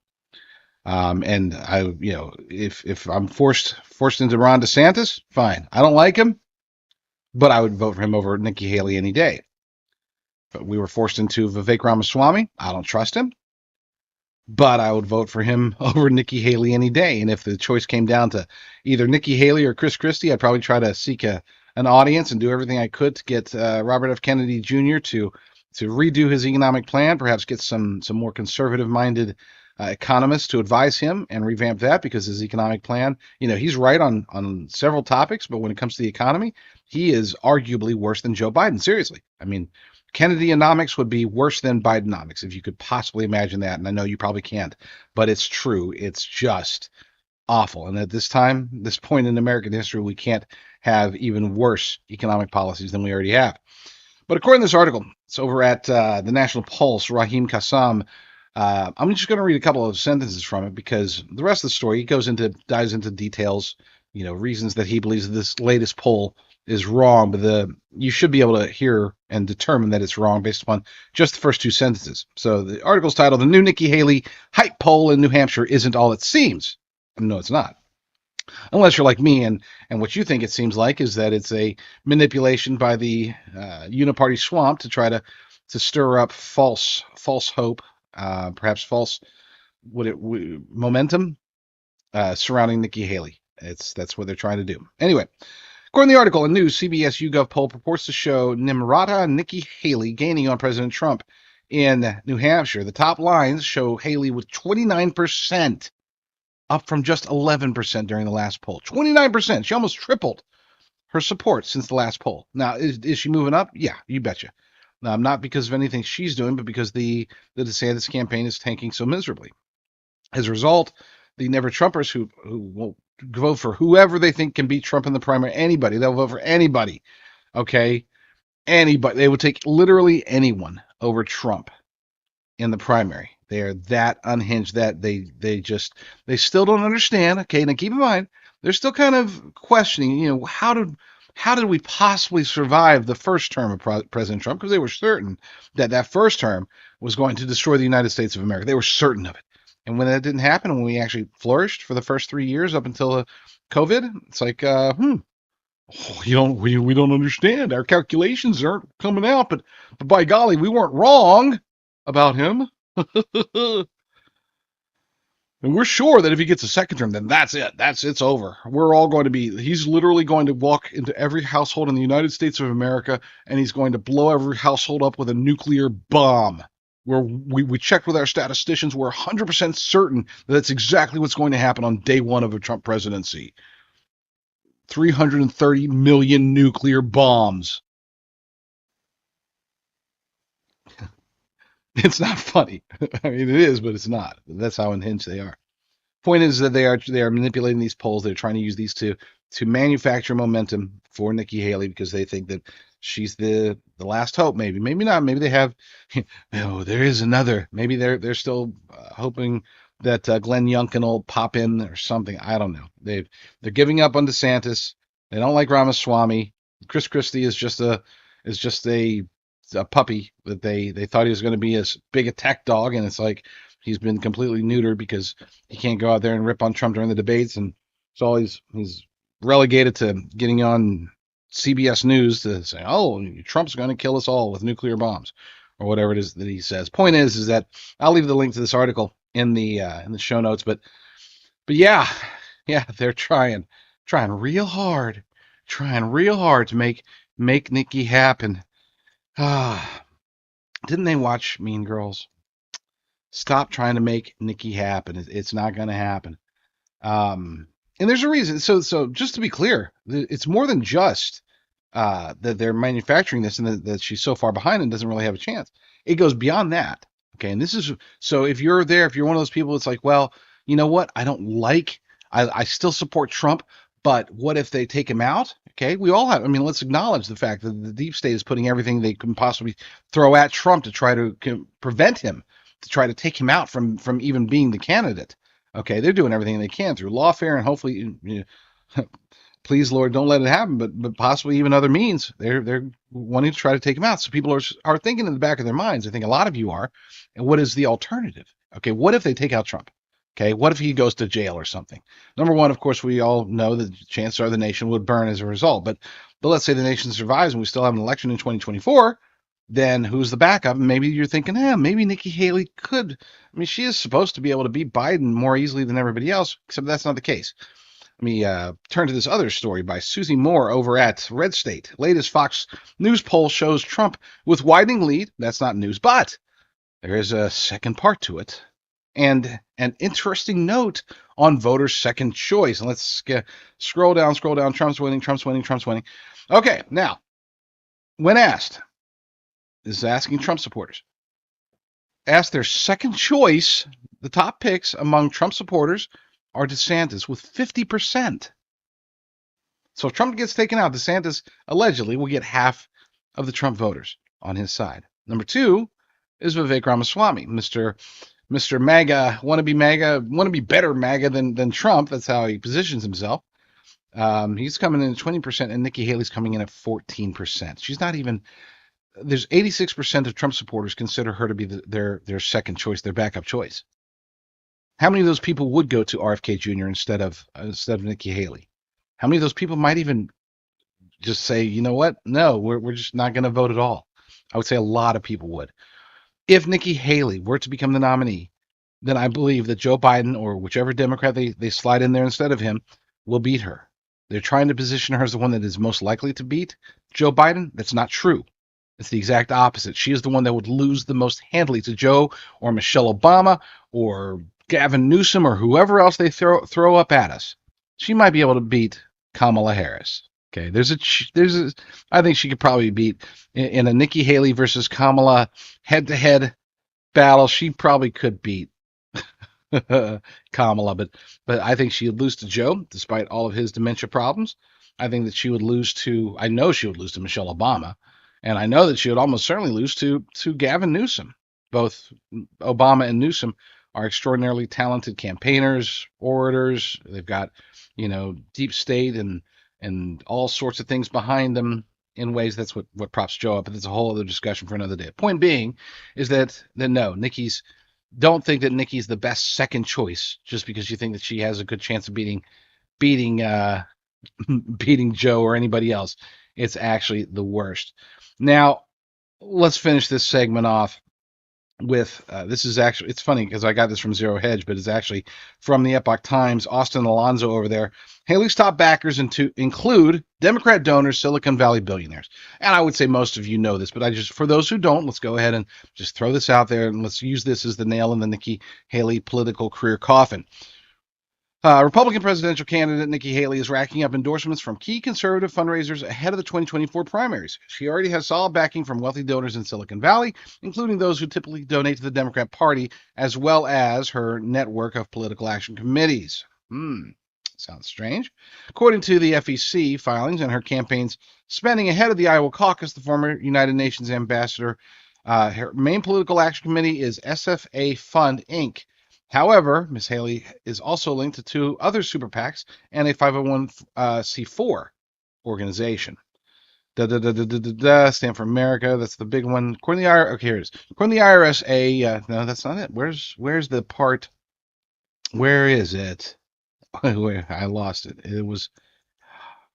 And I, if I'm forced into Ron DeSantis, fine. I don't like him, but I would vote for him over Nikki Haley any day. But we were forced into Vivek Ramaswamy. I don't trust him, but I would vote for him over Nikki Haley any day. And if the choice came down to either Nikki Haley or Chris Christie, I'd probably try to seek an audience and do everything I could to get Robert F. Kennedy Jr. to redo his economic plan, perhaps get some more conservative-minded economists to advise him and revamp that, because his economic plan, he's right on several topics, but when it comes to the economy, he is arguably worse than Joe Biden. Seriously. I mean, Kennedy-onomics would be worse than Bidenomics, if you could possibly imagine that, and I know you probably can't, but it's true. It's just awful. And at this point in American history, we can't have even worse economic policies than we already have. But according to this article, it's over at the National Pulse, Raheem Kassam. I'm just going to read a couple of sentences from it because the rest of the story, he dives into details, reasons that he believes this latest poll is wrong, but you should be able to hear and determine that it's wrong based upon just the first two sentences. So the article's titled, "The New Nikki Haley Hype Poll in New Hampshire Isn't All It Seems." No, it's not. Unless you're like me, and what you think it seems like is that it's a manipulation by the uniparty swamp to try to stir up false hope, perhaps false momentum surrounding Nikki Haley. That's what they're trying to do. Anyway, according to the article, a new CBS YouGov poll purports to show Nimrata Nikki Haley gaining on President Trump in New Hampshire. The top lines show Haley with 29%. Up from just 11% during the last poll. 29%. She almost tripled her support since the last poll. Now, is she moving up? Yeah, you betcha. Now, not because of anything she's doing, but because the DeSantis campaign is tanking so miserably. As a result, the never-Trumpers who will vote for whoever they think can beat Trump in the primary, anybody, they'll vote for anybody, okay? Anybody. They would take literally anyone over Trump in the primary. They are that unhinged that they still don't understand. Okay, now keep in mind, they're still kind of questioning, how did we possibly survive the first term of President Trump? Because they were certain that first term was going to destroy the United States of America. They were certain of it. And when that didn't happen, when we actually flourished for the first 3 years up until COVID, it's like, we don't understand. Our calculations aren't coming out, but by golly, we weren't wrong about him. And we're sure that if he gets a second term, then that's it. It's over. He's literally going to walk into every household in the United States of America, and he's going to blow every household up with a nuclear bomb. We checked with our statisticians. We're 100% certain that that's exactly what's going to happen on day one of a Trump presidency. 330 million nuclear bombs. It's not funny. I mean, it is, but it's not. That's how unhinged they are. Point is that they are manipulating these polls. They're trying to use these to manufacture momentum for Nikki Haley because they think that she's the last hope. Maybe not. Maybe they have. There is another. Maybe they're still hoping that Glenn Youngkin will pop in or something. I don't know. They're giving up on DeSantis. They don't like Ramaswamy. Chris Christie is just a puppy that they thought he was going to be a big attack dog, and it's like he's been completely neutered because he can't go out there and rip on Trump during the debates, and so he's relegated to getting on CBS News to say, "Oh, Trump's going to kill us all with nuclear bombs," or whatever it is that he says. Point is that I'll leave the link to this article in the show notes, but yeah, they're trying real hard to make Nikki happen. Didn't they watch Mean Girls? Stop trying to make Nikki happen. It's not going to happen. And there's a reason. So just to be clear, it's more than just that they're manufacturing this and that she's so far behind and doesn't really have a chance. It goes beyond that. Okay, and this is so if you're one of those people, it's like, well, you know what? I still support Trump, but what if they take him out? Okay, we all have. I mean, let's acknowledge the fact that the deep state is putting everything they can possibly throw at Trump to try to prevent him, to try to take him out from even being the candidate. Okay, they're doing everything they can through lawfare and hopefully, please Lord, don't let it happen. But possibly even other means. They're wanting to try to take him out. So people are thinking in the back of their minds. I think a lot of you are. And what is the alternative? Okay, what if they take out Trump? Okay, what if he goes to jail or something? Number one, of course, we all know that chances are the nation would burn as a result. But let's say the nation survives and we still have an election in 2024, then who's the backup? And maybe you're thinking, maybe Nikki Haley could. I mean, she is supposed to be able to beat Biden more easily than everybody else, except that's not the case. Let me turn to this other story by Susie Moore over at Red State. Latest Fox News poll shows Trump with widening lead. That's not news, but there is a second part to it. And an interesting note on voters' second choice. And let's scroll down. Trump's winning. Okay, now, when asked, this is asking Trump supporters, asked their second choice, the top picks among Trump supporters, or DeSantis with 50%. So if Trump gets taken out, DeSantis allegedly will get half of the Trump voters on his side. Number 2 is Vivek Ramaswamy, Mr. MAGA, wannabe better MAGA than Trump. That's how he positions himself. He's coming in at 20%, and Nikki Haley's coming in at 14%. She's not even. There's 86% of Trump supporters consider her to be their second choice, their backup choice. How many of those people would go to RFK Jr. instead of Nikki Haley? How many of those people might even just say, you know what? No, we're just not going to vote at all. I would say a lot of people would. If Nikki Haley were to become the nominee, then I believe that Joe Biden or whichever Democrat they slide in there instead of him will beat her. They're trying to position her as the one that is most likely to beat Joe Biden. That's not true. It's the exact opposite. She is the one that would lose the most handily to Joe or Michelle Obama or Gavin Newsom or whoever else they throw up at us. She might be able to beat Kamala Harris. Okay, I think she could probably beat in a Nikki Haley versus Kamala head-to-head battle. She probably could beat Kamala, but I think she would lose to Joe, despite all of his dementia problems. I think that she would lose to. I know she would lose to Michelle Obama, and I know that she would almost certainly lose to Gavin Newsom. Both Obama and Newsom are extraordinarily talented campaigners, orators. They've got deep state and all sorts of things behind them in ways that's what props Joe up. But that's a whole other discussion for another day. Point being is that no, don't think that Nikki's the best second choice just because you think that she has a good chance of beating Joe or anybody else. It's actually the worst. Now, let's finish this segment off with this is actually, it's funny because I got this from Zero Hedge, but it's actually from the Epoch Times. Austin Alonso over there. Haley's top backers include Democrat donors, Silicon Valley billionaires. And I would say most of you know this, but for those who don't, let's go ahead and just throw this out there and let's use this as the nail in the Nikki Haley political career coffin. Republican presidential candidate Nikki Haley is racking up endorsements from key conservative fundraisers ahead of the 2024 primaries. She already has solid backing from wealthy donors in Silicon Valley, including those who typically donate to the Democrat Party, as well as her network of political action committees. Sounds strange. According to the FEC filings and her campaign's spending ahead of the Iowa caucus, the former United Nations ambassador, her main political action committee is SFA Fund, Inc. However, Ms. Haley is also linked to 2 other super PACs and a 501c4 organization. Stand for America. That's the big one. According to the IRS, okay, here it is. According to the IRS, no, that's not it. Where's the part? Where is it? I lost it. It was.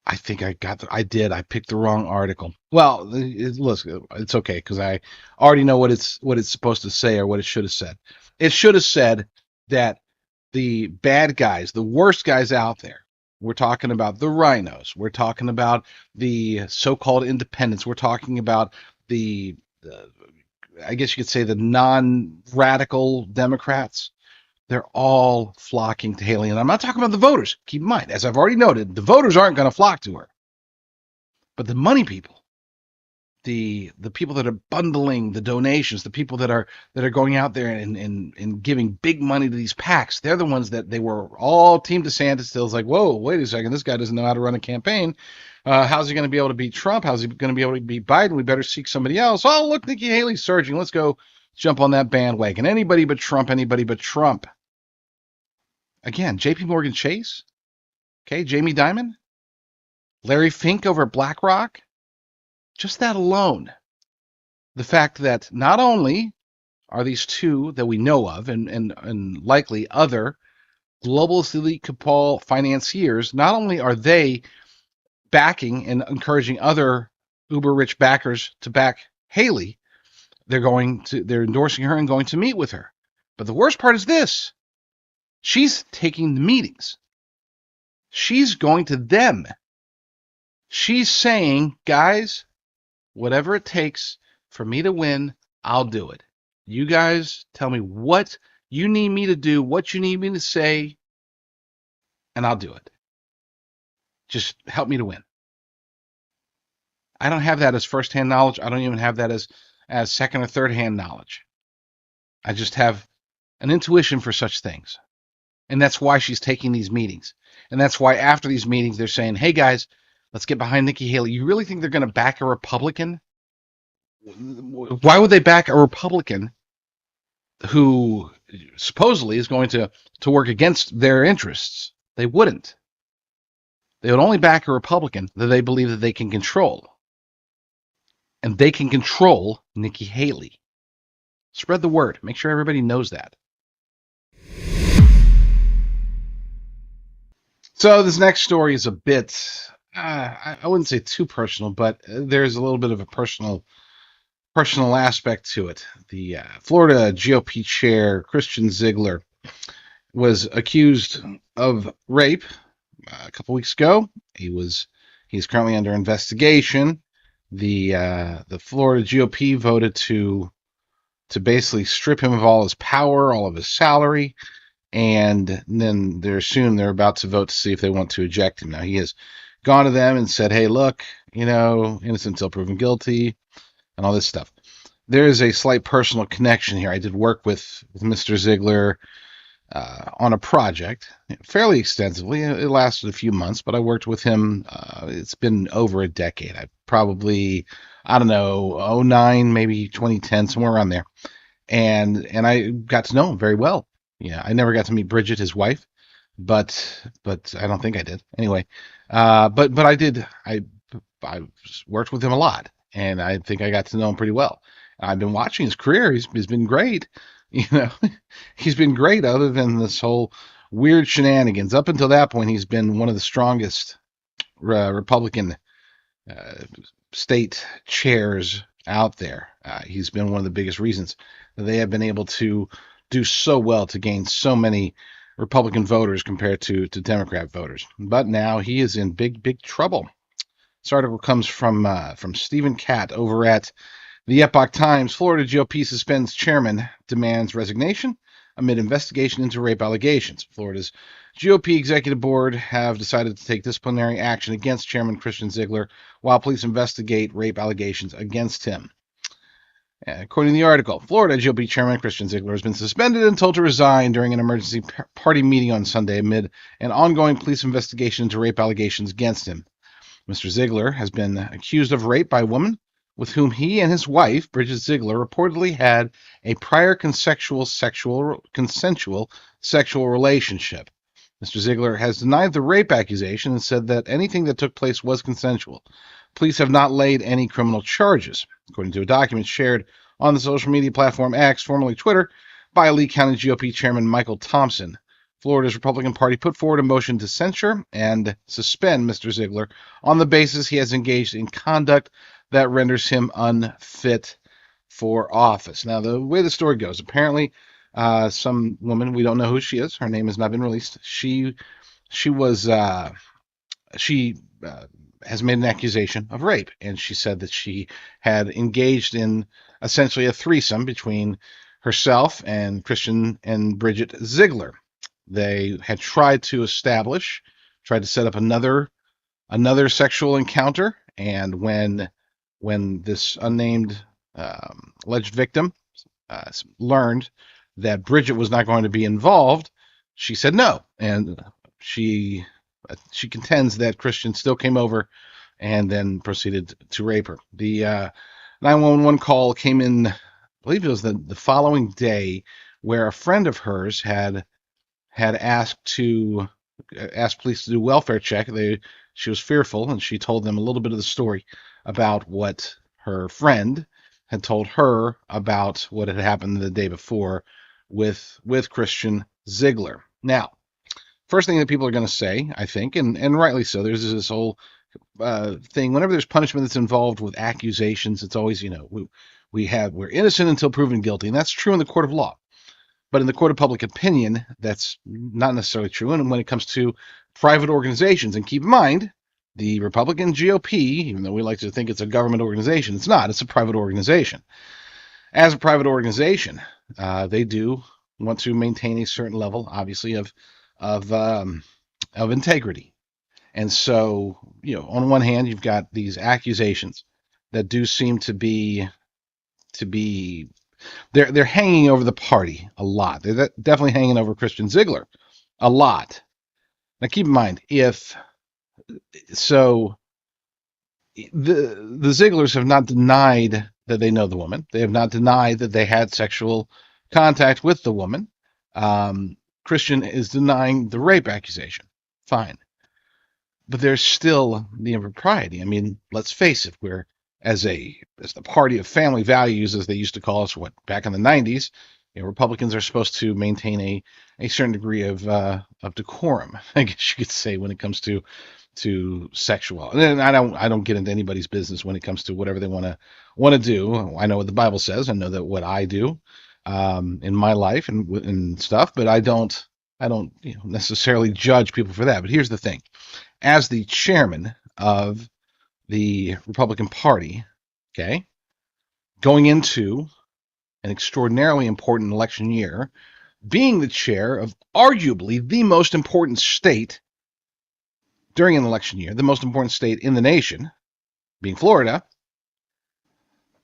I think I picked the wrong article. Well, listen, it's okay because I already know what it's supposed to say or what it should have said. It should have said that the bad guys, the worst guys out there, we're talking about the rhinos, we're talking about the so-called independents, we're talking about the I guess you could say the non-radical Democrats. They're all flocking to Haley. And I'm not talking about the voters. Keep in mind, as I've already noted, the voters aren't going to flock to her. But the money people, the people that are bundling the donations, the people that are going out there and giving big money to these PACs, they're the ones that they were all Team DeSantis. Still, like, whoa, wait a second, this guy doesn't know how to run a campaign. How's he going to be able to beat Trump? How's he going to be able to beat Biden? We better seek somebody else. Oh, look, Nikki Haley's surging. Let's go jump on that bandwagon. Anybody but Trump, anybody but Trump. Again, JP Morgan Chase, okay, Jamie Dimon, Larry Fink over at BlackRock. Just that alone, the fact that not only are these 2 that we know of and likely other globalist elite cabal financiers, not only are they backing and encouraging other uber rich backers to back Haley, they're endorsing her and going to meet with her. But the worst part is this. She's taking the meetings. She's going to them. She's saying, guys, whatever it takes for me to win, I'll do it. You guys tell me what you need me to do, what you need me to say, and I'll do it. Just help me to win. I don't have that as first-hand knowledge. I don't even have that as second or third-hand knowledge. I just have an intuition for such things. And that's why she's taking these meetings. And that's why after these meetings, they're saying, hey, guys, let's get behind Nikki Haley. You really think they're going to back a Republican? Why would they back a Republican who supposedly is going to work against their interests? They wouldn't. They would only back a Republican that they believe that they can control. And they can control Nikki Haley. Spread the word. Make sure everybody knows that. So this next story is a bit, I wouldn't say too personal, but there's a little bit of a personal aspect to it. The Florida GOP chair, Christian Ziegler, was accused of rape a couple weeks ago. He's currently under investigation. The Florida GOP voted to basically strip him of all his power, all of his salary, and then they're about to vote to see if they want to eject him. Now he has gone to them and said, "Hey, look, innocent until proven guilty," and all this stuff. There is a slight personal connection here. I did work with Mr. Ziegler on a project fairly extensively. It lasted a few months, but I worked with him. It's been over a decade. I don't know, 09, maybe 2010, somewhere around there. And I got to know him very well. Yeah, I never got to meet Bridget, his wife, but I don't think I did. Anyway, but I did. I worked with him a lot, and I think I got to know him pretty well. I've been watching his career. He's been great. He's been great other than this whole weird shenanigans. Up until that point, he's been one of the strongest Republican state chairs out there. He's been one of the biggest reasons that they have been able to do so well to gain so many Republican voters compared to Democrat voters. But now he is in big trouble. This article comes from Stephen Catt over at the Epoch Times. Florida GOP suspends chairman, demands resignation amid investigation into rape allegations. Florida's GOP executive board have decided to take disciplinary action against Chairman Christian Ziegler while police investigate rape allegations against him. According to the article, Florida GOP Chairman Christian Ziegler has been suspended and told to resign during an emergency party meeting on Sunday amid an ongoing police investigation into rape allegations against him. Mr. Ziegler has been accused of rape by a woman with whom he and his wife, Bridget Ziegler, reportedly had a prior consensual sexual relationship. Mr. Ziegler has denied the rape accusation and said that anything that took place was consensual. Police have not laid any criminal charges, according to a document shared on the social media platform X, formerly Twitter, by Lee County GOP Chairman Michael Thompson. Florida's Republican Party put forward a motion to censure and suspend Mr. Ziegler on the basis he has engaged in conduct that renders him unfit for office. Now, the way the story goes, apparently some woman, we don't know who she is, her name has not been released, she has made an accusation of rape, and she said that she had engaged in essentially a threesome between herself and Christian and Bridget Ziegler. They had tried to set up another sexual encounter, and when this unnamed alleged victim learned that Bridget was not going to be involved, she said no, and she contends that Christian still came over and then proceeded to rape her. The 911 call came in, I believe it was the following day, where a friend of hers had asked police to do a welfare check. She was fearful, and she told them a little bit of the story about what her friend had told her about what had happened the day before with Christian Ziegler. Now, first thing that people are going to say, I think, and rightly so, there's this whole thing. Whenever there's punishment that's involved with accusations, it's always, we're innocent until proven guilty, and that's true in the court of law. But in the court of public opinion, that's not necessarily true. And when it comes to private organizations, and keep in mind, the Republican GOP, even though we like to think it's a government organization, it's not. It's a private organization. As a private organization, they do want to maintain a certain level, obviously, of integrity. And so, on one hand, you've got these accusations that do seem to be they're hanging over the party a lot. They're definitely hanging over Christian Ziegler A lot. Now keep in mind, the Zieglers have not denied that they know the woman. They have not denied that they had sexual contact with the woman. Christian is denying the rape accusation. Fine. But there's still the impropriety. I mean, let's face it, we're as the party of family values, as they used to call us, back in the 90s, Republicans are supposed to maintain a certain degree of decorum, I guess you could say, when it comes to sexual. And I don't get into anybody's business when it comes to whatever they want to do. I know what the Bible says. I know that what I do in my life and stuff, but I don't necessarily judge people for that. But here's the thing: as the chairman of the Republican Party, okay, going into an extraordinarily important election year, being the chair of arguably the most important state during an election year, the most important state in the nation, being Florida,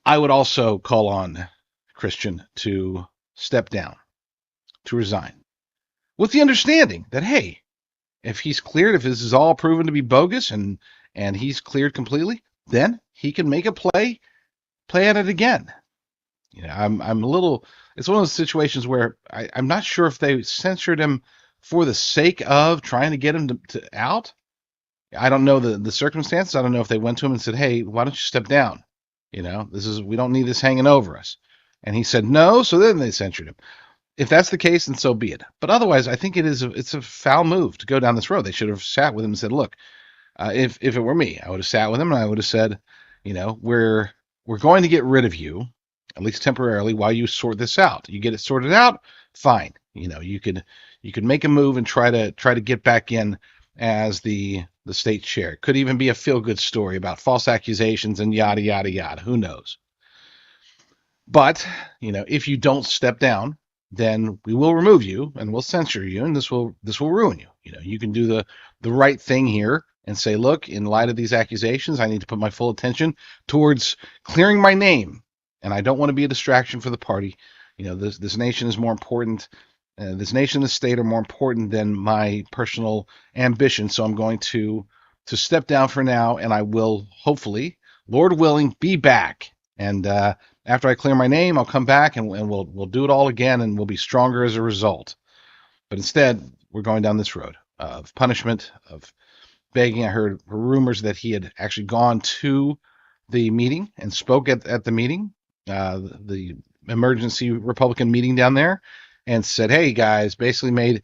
I would also call on Christian to step down, to resign, with the understanding that, hey, if he's cleared, if this is all proven to be bogus and he's cleared completely, then he can make a play at it again. I'm a little. It's one of those situations where I'm not sure if they censored him for the sake of trying to get him to out. I don't know the circumstances. I don't know if they went to him and said, "Hey, why don't you step down? We don't need this hanging over us." And he said no, so then they censored him. If that's the case, then so be it. But otherwise, I think it's a foul move to go down this road. They should have sat with him and said, "Look, if it were me, I would have sat with him and I would have said, we're going to get rid of you, at least temporarily, while you sort this out. You get it sorted out, fine. You could make a move and try to get back in as the state chair. Could even be a feel-good story about false accusations and yada yada yada. Who knows? But if you don't step down, then we will remove you and we'll censor you, and this will ruin you. You can do the right thing here and say, look, in light of these accusations, I need to put my full attention towards clearing my name, and I don't want to be a distraction for the party. This nation is more important. This nation and this state are more important than my personal ambition. So I'm going to step down for now, and I will hopefully, Lord willing, be back. And after I clear my name, I'll come back and we'll do it all again, and we'll be stronger as a result. But instead, we're going down this road of punishment, of begging. I heard rumors that he had actually gone to the meeting and spoke at the meeting, the emergency Republican meeting down there, and said, "Hey guys," basically made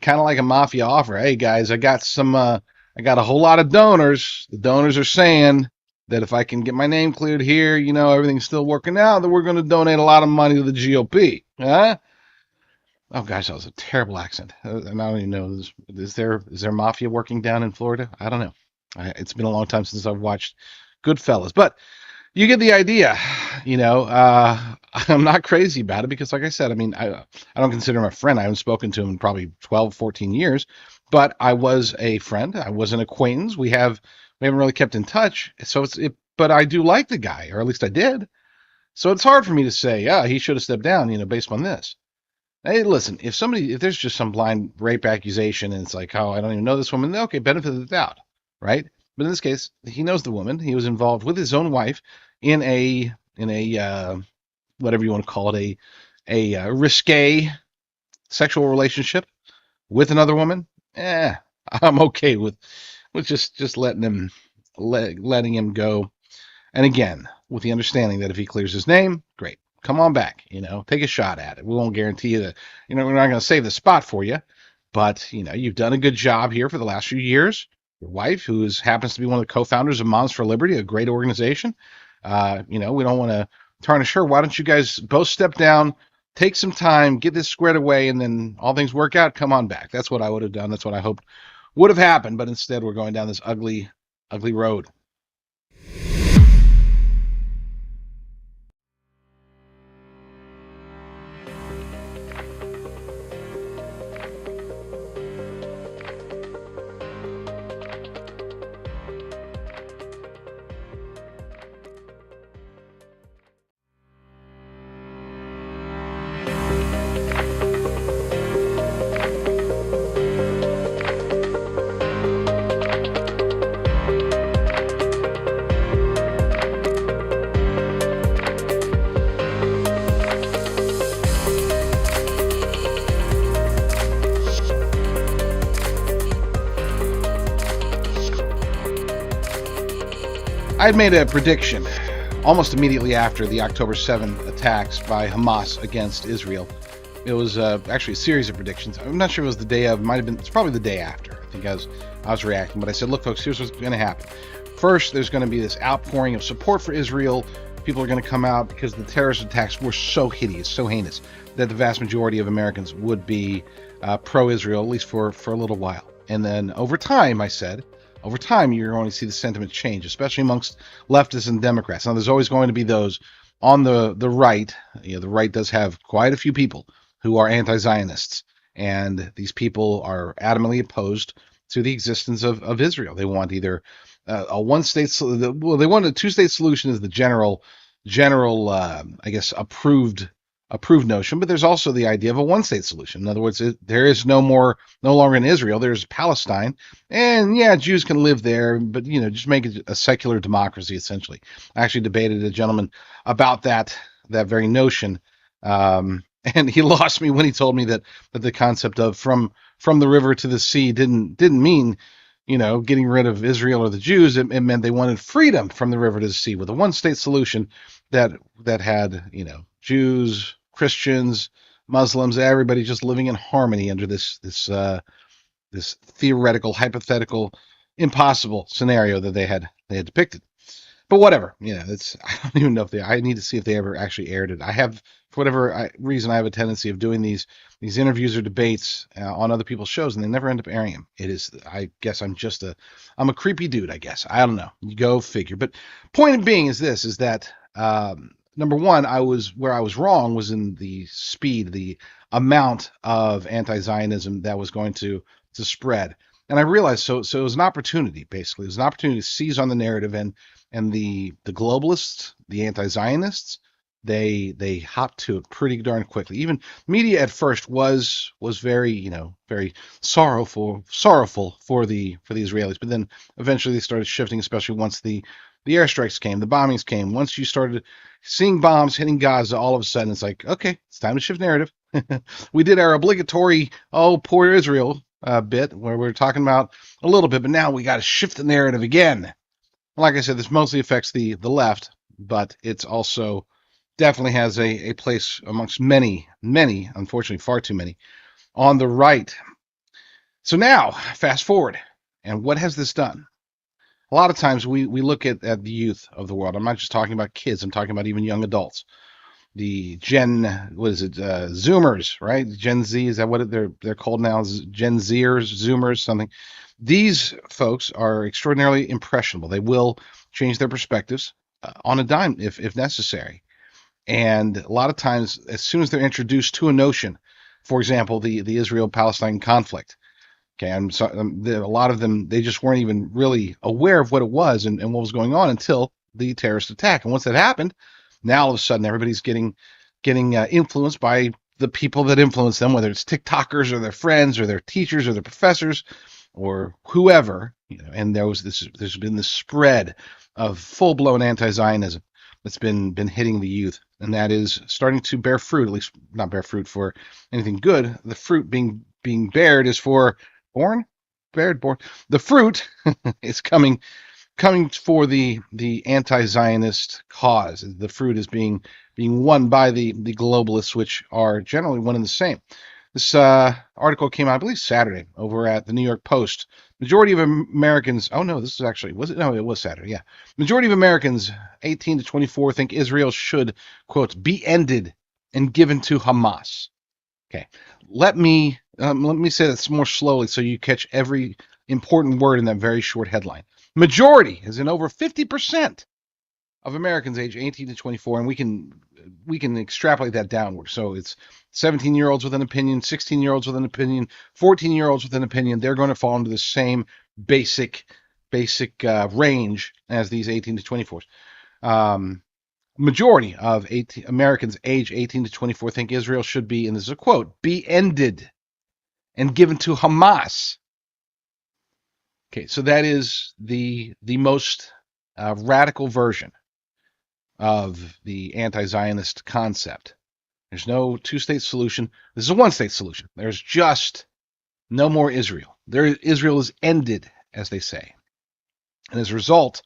kind of like a mafia offer. "Hey guys, I got a whole lot of donors. The donors are saying that if I can get my name cleared here, everything's still working out, that we're going to donate a lot of money to the GOP." Huh? Oh gosh, that was a terrible accent. And I don't even know, is there mafia working down in Florida? I don't know. It's been a long time since I've watched Goodfellas, but you get the idea. I'm not crazy about it because, like I said, I mean, I don't consider him a friend. I haven't spoken to him in probably 12, 14 years, but I was a friend. I was an acquaintance. We haven't really kept in touch. So but I do like the guy, or at least I did. So it's hard for me to say, yeah, he should have stepped down, based on this. Hey, listen, if there's just some blind rape accusation and it's like, oh, I don't even know this woman, okay, benefit of the doubt, right? But in this case, he knows the woman. He was involved with his own wife in a whatever you want to call it, a risque sexual relationship with another woman. I'm okay with just letting him go. And again, with the understanding that if he clears his name, great. Come on back, take a shot at it. We won't guarantee you that, we're not going to save the spot for you, but, you've done a good job here for the last few years. Your wife, who happens to be one of the co-founders of Moms for Liberty, a great organization. We don't want to tarnish her. Why don't you guys both step down, take some time, get this squared away, and then all things work out, come on back. That's what I would have done. That's what I hoped would have happened. But instead, we're going down this ugly, ugly road. I'd made a prediction almost immediately after the October 7 attacks by Hamas against Israel. It was actually a series of predictions. I'm not sure it was the day of. It's probably the day after. I think I was reacting, but I said, look, folks, here's what's going to happen. First, there's going to be this outpouring of support for Israel. People are going to come out because the terrorist attacks were so hideous, so heinous, that the vast majority of Americans would be pro-Israel, at least for a little while. And then over time, I said, you're going to see the sentiment change, especially amongst leftists and Democrats. Now, there's always going to be those on the right. The right does have quite a few people who are anti-Zionists, and these people are adamantly opposed to the existence of Israel. They want either a one-state, they want a two-state solution is the general, I guess, approved notion, but there's also the idea of a one-state solution. In other words, there is no longer in Israel. There's Palestine, and yeah, Jews can live there, but just make it a secular democracy. Essentially, I actually debated a gentleman about that very notion, and he lost me when he told me that the concept of from the river to the sea didn't mean getting rid of Israel or the Jews. It meant they wanted freedom from the river to the sea with a one-state solution that had Jews, Christians, Muslims, everybody just living in harmony under this theoretical, hypothetical, impossible scenario that they had depicted. But whatever, I don't even know I need to see if they ever actually aired it. I have, for whatever reason, I have a tendency of doing these interviews or debates on other people's shows, and they never end up airing them. I guess I'm a creepy dude, I guess. I don't know. You go figure. But point being is that number one, where I was wrong was in the amount of anti-Zionism that was going to spread. And I realized, so it was an opportunity, basically. It was an opportunity to seize on the narrative, and the globalists, the anti-Zionists, they hopped to it pretty darn quickly. Even media at first was very, very sorrowful for the Israelis, but then eventually they started shifting, especially once the airstrikes came, the bombings came. Once you started seeing bombs hitting Gaza, all of a sudden it's like, okay, it's time to shift narrative. We did our obligatory, poor Israel bit where we're talking about a little bit, but now we got to shift the narrative again. Like I said, this mostly affects the left, but it's also definitely has a place amongst many, unfortunately far too many, on the right. So now, fast forward, and what has this done? A lot of times we look at the youth of the world. I'm not just talking about kids. I'm talking about even young adults. The Zoomers, right? Gen Z, is that what they're called now? Gen Zers, Zoomers, something. These folks are extraordinarily impressionable. They will change their perspectives on a dime if necessary. And a lot of times, as soon as they're introduced to a notion, for example, the Israel-Palestine conflict, okay, a lot of them, they just weren't even really aware of what it was and what was going on until the terrorist attack. And once that happened, now all of a sudden everybody's getting influenced by the people that influence them, whether it's TikTokers or their friends or their teachers or their professors or whoever, and there's been this spread of full-blown anti-Zionism that's been hitting the youth, and that is starting to bear fruit, at least not bear fruit for anything good. The fruit being bared is for born. The fruit is coming for the anti-Zionist cause. The fruit is being won by the globalists, which are generally one and the same. This article came out, I believe, Saturday over at the New York Post. Majority of Americans, it was Saturday, yeah. Majority of Americans 18 to 24 think Israel should, quote, be ended and given to Hamas. Okay, let me say this more slowly so you catch every important word in that very short headline. Majority, as in over 50% of Americans age 18 to 24, and we can extrapolate that downward. So it's 17-year-olds with an opinion, 16-year-olds with an opinion, 14-year-olds with an opinion. They're going to fall into the same basic range as these 18 to 24s. Majority of Americans age 18 to 24 think Israel should be, and this is a quote, be ended and given to Hamas. Okay, so that is the most radical version of the anti-Zionist concept. There's no two-state solution. This is a one-state solution. There's just no more Israel. Israel is ended, as they say. And as a result,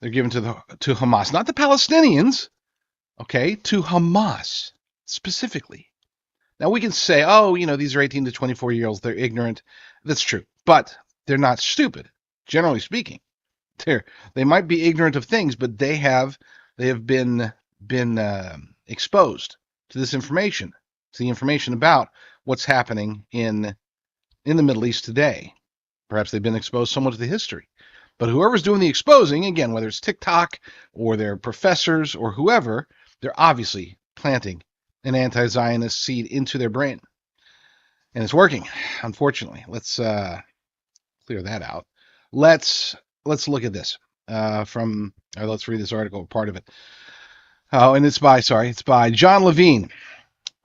They're given to Hamas, not the Palestinians, okay, to Hamas specifically. Now we can say, oh, these are 18 to 24-year-olds, they're ignorant. That's true, but they're not stupid, generally speaking. They might be ignorant of things, but they have been exposed to this information, to the information about what's happening in the Middle East today. Perhaps they've been exposed somewhat to the history. But whoever's doing the exposing, again, whether it's TikTok or their professors or whoever, they're obviously planting an anti-Zionist seed into their brain. And it's working, unfortunately. Let's clear that out. Let's look at this. Let's read this article, part of it. Oh, and it's by John Levine.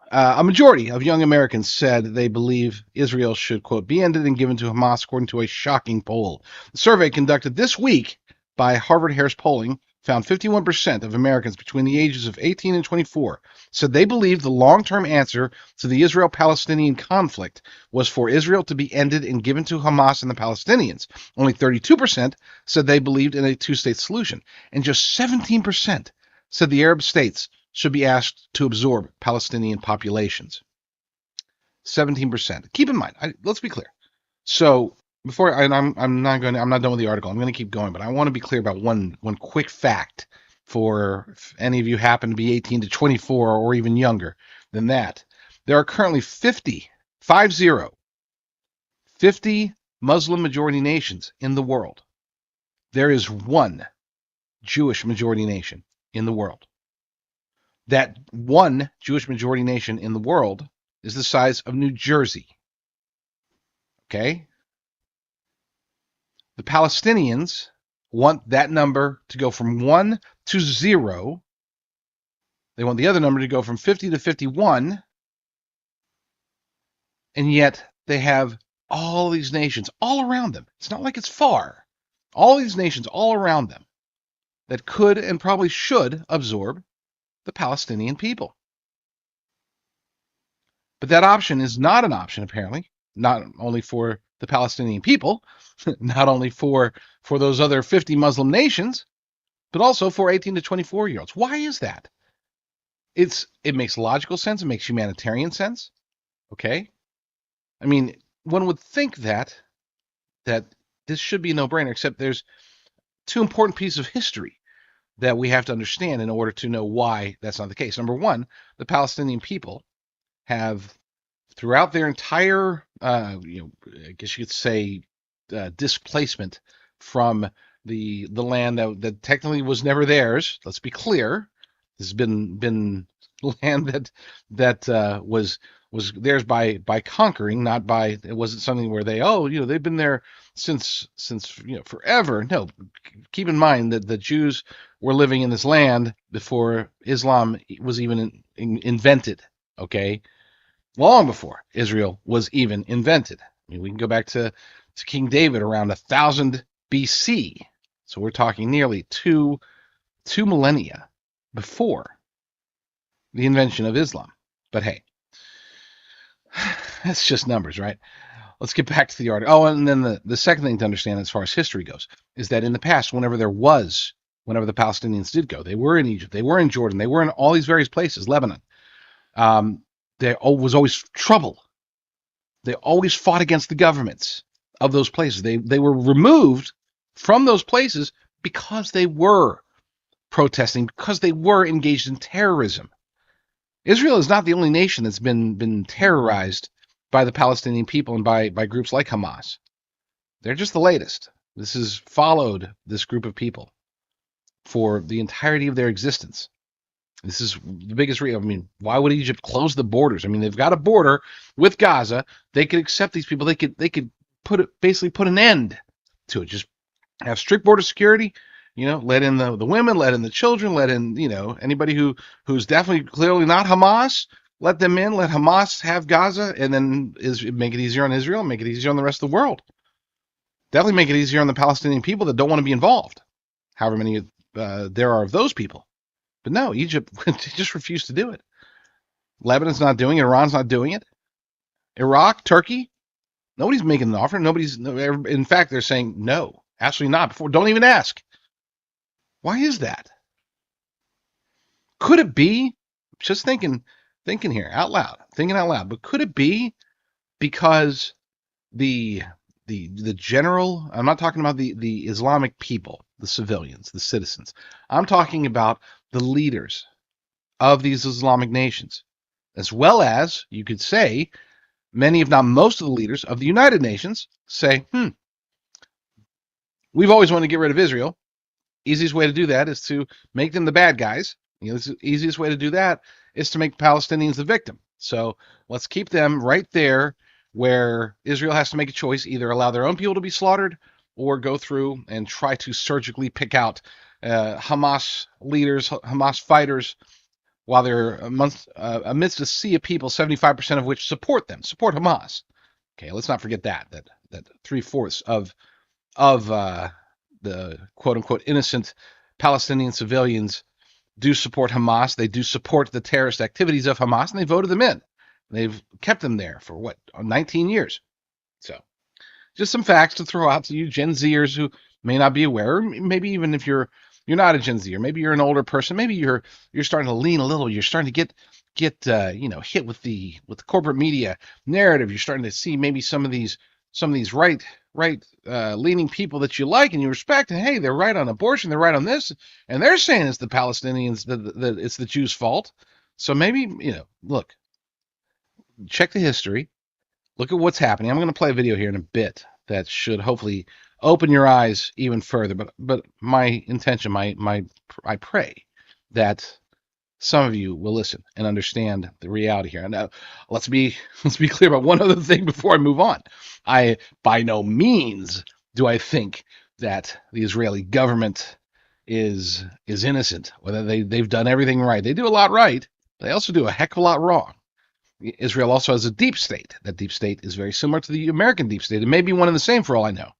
A majority of young Americans said they believe Israel should, quote, be ended and given to Hamas, according to a shocking poll. The survey conducted this week by Harvard-Harris Polling found 51% of Americans between the ages of 18 and 24 said they believed the long-term answer to the Israel-Palestinian conflict was for Israel to be ended and given to Hamas and the Palestinians. Only 32% said they believed in a two-state solution, and just 17% said the Arab states should be asked to absorb Palestinian populations. 17%. Keep in mind, let's be clear. So I'm not done with the article. I'm going to keep going, but I want to be clear about one quick fact for if any of you happen to be 18 to 24 or even younger than that. There are currently 50 Muslim majority nations in the world. There is one Jewish majority nation in the world. That one Jewish majority nation in the world is the size of New Jersey. Okay? The Palestinians want that number to go from 1 to 0. They want the other number to go from 50 to 51. And yet they have all these nations all around them. It's not like it's far. All these nations all around them that could and probably should absorb the Palestinian people. But that option is not an option, apparently, not only for the Palestinian people, not only for those other 50 Muslim nations, but also for 18 to 24-year-olds. Why is that? It makes logical sense. It makes humanitarian sense. Okay? I mean, one would think that this should be a no-brainer, except there's two important pieces of history that we have to understand in order to know why that's not the case. Number one, the Palestinian people have, throughout their entire, I guess you could say, displacement from the land that technically was never theirs. Let's be clear. This has been land that was theirs by conquering, not by, it wasn't something where they've been there since forever. No, keep in mind that the Jews were living in this land before Islam was even invented, okay? Long before Israel was even invented. I mean, we can go back to King David around 1000 BC. So we're talking nearly two millennia before the invention of Islam. But hey, that's just numbers, right? Let's get back to the article. Oh, and then the second thing to understand as far as history goes is that in the past, whenever the Palestinians did go, they were in Egypt, they were in Jordan, they were in all these various places, Lebanon. There was always trouble. They always fought against the governments of those places. They were removed from those places because they were protesting, because they were engaged in terrorism. Israel is not the only nation that's been terrorized by the Palestinian people and by groups like Hamas. They're just the latest. This has followed this group of people for the entirety of their existence. This is the biggest reason. I mean, why would Egypt close the borders? I mean, they've got a border with Gaza. They could accept these people. They could basically put an end to it. Just have strict border security. Let in the women, let in the children, let in anybody who's definitely clearly not Hamas. Let them in. Let Hamas have Gaza, and then make it easier on Israel, make it easier on the rest of the world. Definitely make it easier on the Palestinian people that don't want to be involved. However many there are of those people. But no, Egypt just refused to do it. Lebanon's not doing it. Iran's not doing it. Iraq, Turkey, nobody's making an offer. In fact, they're saying no, absolutely not. Don't even ask. Why is that? Could it be, just thinking here out loud, but could it be because the general, I'm not talking about the Islamic people, the civilians, the citizens. I'm talking about the leaders of these Islamic nations, as well as, you could say, many, if not most of the leaders of the United Nations say, we've always wanted to get rid of Israel. Easiest way to do that is to make them the bad guys. The easiest way to do that is to make Palestinians the victim. So let's keep them right there where Israel has to make a choice, either allow their own people to be slaughtered or go through and try to surgically pick out Hamas leaders, Hamas fighters, while they're amidst a sea of people, 75% of which support Hamas. Okay, let's not forget that 3/4 of the quote-unquote innocent Palestinian civilians do support Hamas. They do support the terrorist activities of Hamas, and they voted them in. They've kept them there for 19 years. So just some facts to throw out to you Gen Zers who may not be aware, or maybe even if you're not a Gen Z, or maybe you're an older person, maybe you're starting to lean a little, you're starting to get hit with the corporate media narrative. You're starting to see maybe some of these right leaning people that you like and you respect, and hey, they're right on abortion, they're right on this, and they're saying it's the Palestinians that it's the Jews' fault. So maybe, look, check the history, look at what's happening. I'm going to play a video here in a bit that should hopefully open your eyes even further. But my intention, I pray that some of you will listen and understand the reality here. And let's be clear about one other thing before I move on. I by no means do I think that the Israeli government is innocent, whether they've done everything right. They do a lot right. They also do a heck of a lot wrong. Israel also has a deep state. That deep state is very similar to the American deep state. It may be one and the same for all I know.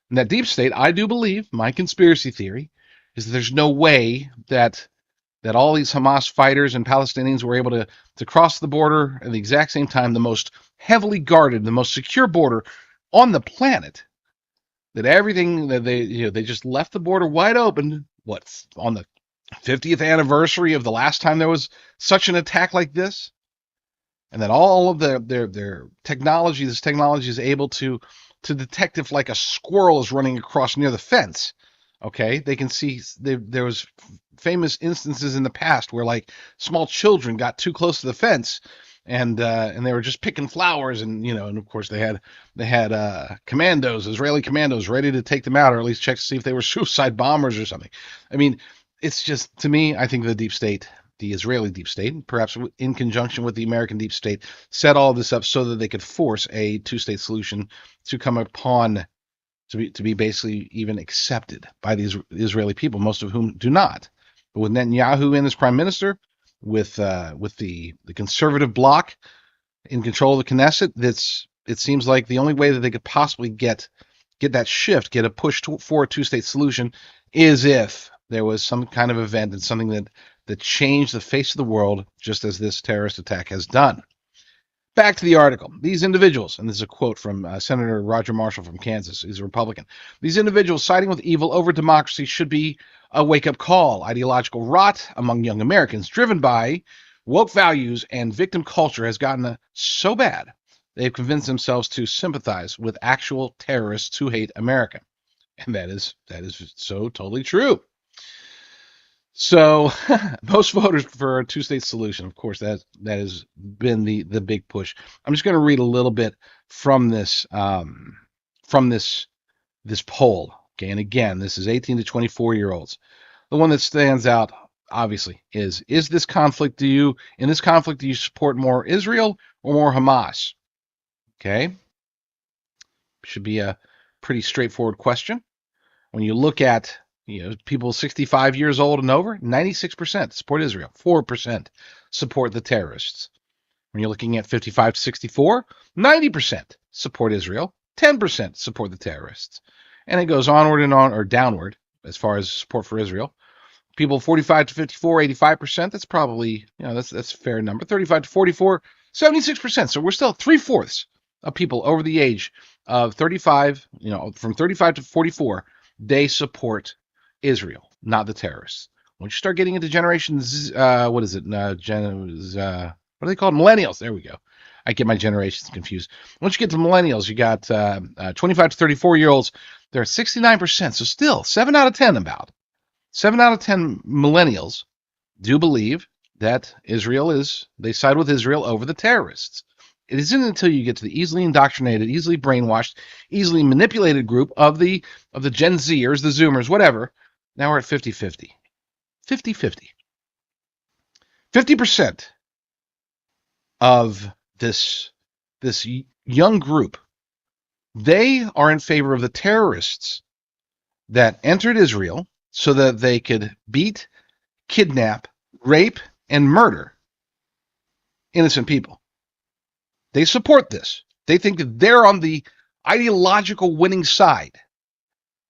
And that deep state, I do believe, my conspiracy theory, is that there's no way that all these Hamas fighters and Palestinians were able to cross the border at the exact same time, the most heavily guarded, the most secure border on the planet, that everything that they just left the border wide open, on the 50th anniversary of the last time there was such an attack like this, and that all of their technology, this technology is able to detect if like a squirrel is running across near the fence. Okay, they can see. There was famous instances in the past where like small children got too close to the fence, and they were just picking flowers, and of course they had commandos, Israeli commandos, ready to take them out, or at least check to see if they were suicide bombers or something. I mean, it's just, to me, I think the deep state, the Israeli deep state, perhaps in conjunction with the American deep state, set all of this up so that they could force a two-state solution to come upon, to be basically even accepted by the Israeli people, most of whom do not. But with Netanyahu in as prime minister, with the conservative bloc in control of the Knesset, it seems like the only way that they could possibly get that shift, get a push for a two-state solution, is if there was some kind of event and something that changed the face of the world, just as this terrorist attack has done. Back to the article. These individuals, and this is a quote from Senator Roger Marshall from Kansas, he's a Republican. These individuals siding with evil over democracy should be a wake-up call. Ideological rot among young Americans driven by woke values and victim culture has gotten so bad they've convinced themselves to sympathize with actual terrorists who hate America. And that is so totally true. So most voters prefer a two-state solution. Of course, that has been the big push. I'm just going to read a little bit from this this poll. Okay, and again, this is 18 to 24-year-olds. The one that stands out, obviously, is this conflict? In this conflict, do you support more Israel or more Hamas? Okay, should be a pretty straightforward question. When you look at people 65 years old and over, 96% support Israel, 4% support the terrorists. When you're looking at 55 to 64, 90% support Israel, 10% support the terrorists. And it goes onward and on, or downward, as far as support for Israel. People 45 to 54, 85%, that's probably, that's a fair number. 35 to 44, 76%. So we're still 3/4 of people over the age of 35, from 35 to 44, they support Israel. not the terrorists. Once you start getting into generations, what is it? What are they called? Millennials. There we go. I get my generations confused. Once you get to millennials, you got 25 to 34-year-olds. They're 69%. So still, 7 out of 10 about. 7 out of 10 millennials do believe that they side with Israel over the terrorists. It isn't until you get to the easily indoctrinated, easily brainwashed, easily manipulated group of the Gen Zers, the Zoomers, whatever. Now we're at 50-50. 50-50. 50% of this young group, they are in favor of the terrorists that entered Israel so that they could beat, kidnap, rape, and murder innocent people. They support this. They think that they're on the ideological winning side.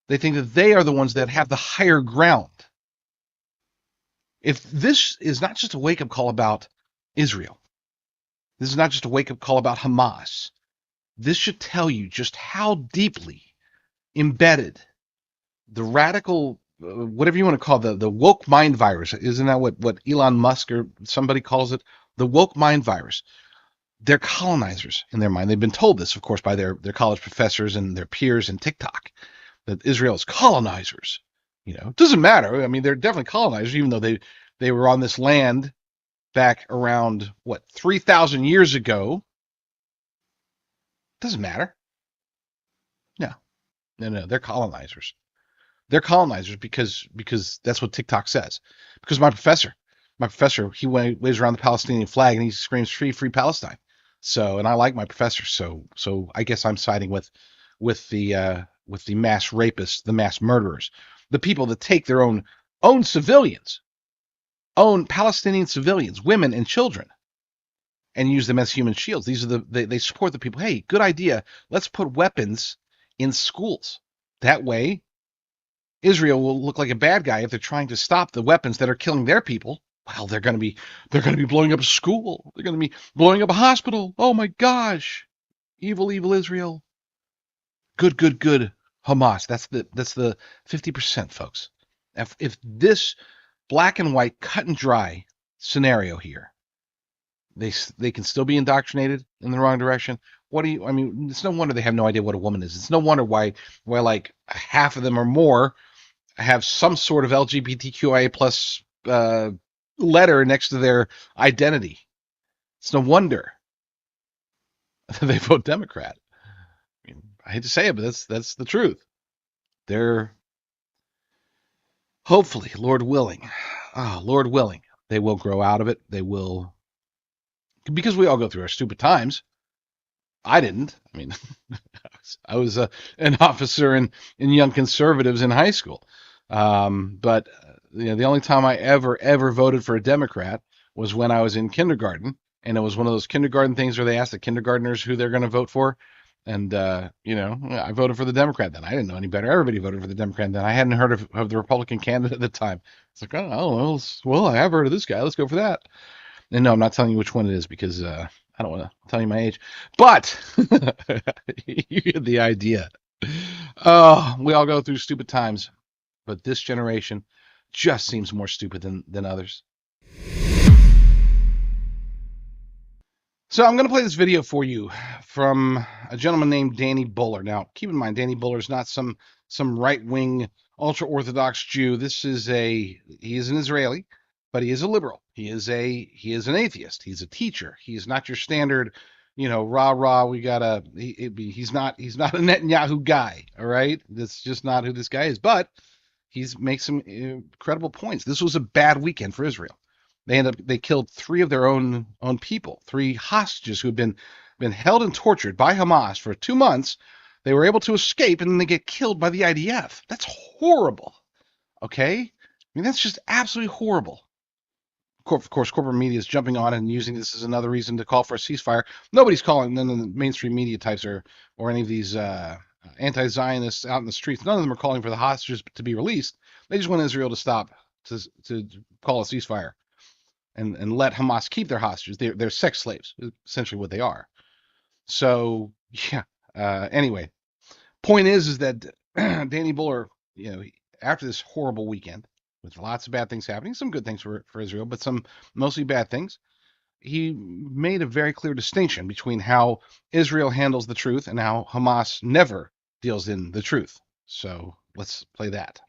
They think that they are the ones that have the higher ground. If this is not just a wake-up call about Israel, this is not just a wake-up call about Hamas, this should tell you just how deeply embedded the radical, whatever you want to call the woke mind virus, isn't that what Elon Musk or somebody calls it? The woke mind virus. They're colonizers in their mind. They've been told this, of course, by their college professors and their peers in TikTok, that Israel is colonizers. It doesn't matter. I mean, they're definitely colonizers, even though they were on this land back around, 3,000 years ago. Doesn't matter. No, they're colonizers. They're colonizers because that's what TikTok says. Because my professor, he waves around the Palestinian flag and he screams free Palestine. So, and I like my professor. So I guess I'm siding with the mass rapists, the mass murderers, the people that take their own civilians, own Palestinian civilians, women and children, and use them as human shields. These are they support the people. Hey, good idea. Let's put weapons in schools. That way, Israel will look like a bad guy if they're trying to stop the weapons that are killing their people. Well, they're going to be blowing up a school. They're going to be blowing up a hospital. Oh my gosh, evil Israel. Good Hamas. That's the 50%, folks. If this black and white, cut and dry scenario here, they can still be indoctrinated in the wrong direction. It's no wonder they have no idea what a woman is. It's no wonder why like half of them or more have some sort of LGBTQIA plus letter next to their identity. It's no wonder they vote Democrat. I hate to say it, but that's the truth. They're hopefully, Lord willing, they will grow out of it. They will, because we all go through our stupid times. I didn't. I mean, I was an officer in Young Conservatives in high school. But the only time I ever voted for a Democrat was when I was in kindergarten, and it was one of those kindergarten things where they ask the kindergartners who they're going to vote for, and I voted for the Democrat then. I didn't know any better. Everybody voted for the Democrat then. I hadn't heard of the Republican candidate at the time. It's like, oh, well, I have heard of this guy. Let's go for that. And no, I'm not telling you which one it is because I don't want to tell you my age, but you get the idea. Oh, we all go through stupid times, but this generation just seems more stupid than others. So I'm going to play this video for you from a gentleman named Danny Buller. Now, keep in mind, Danny Buller is not some right-wing, ultra-Orthodox Jew. He is an Israeli, but he is a liberal. He is an atheist. He's a teacher. He's not your standard, rah. He's not a Netanyahu guy. All right, that's just not who this guy is. But he makes some incredible points. This was a bad weekend for Israel. They killed 3 of their own people, 3 hostages who had been held and tortured by Hamas for 2 months. They were able to escape, and then they get killed by the IDF. That's horrible. Okay, I mean that's just absolutely horrible. Of course, corporate media is jumping on and using this as another reason to call for a ceasefire. Nobody's calling. None of the mainstream media types or any of these anti-Zionists out in the streets. None of them are calling for the hostages to be released. They just want Israel to stop to call a ceasefire. And let Hamas keep their hostages. They're sex slaves, essentially what they are. So, yeah. Anyway, point is that Danny Buller, after this horrible weekend, with lots of bad things happening, some good things for Israel, but some mostly bad things. He made a very clear distinction between how Israel handles the truth and how Hamas never deals in the truth. So let's play that.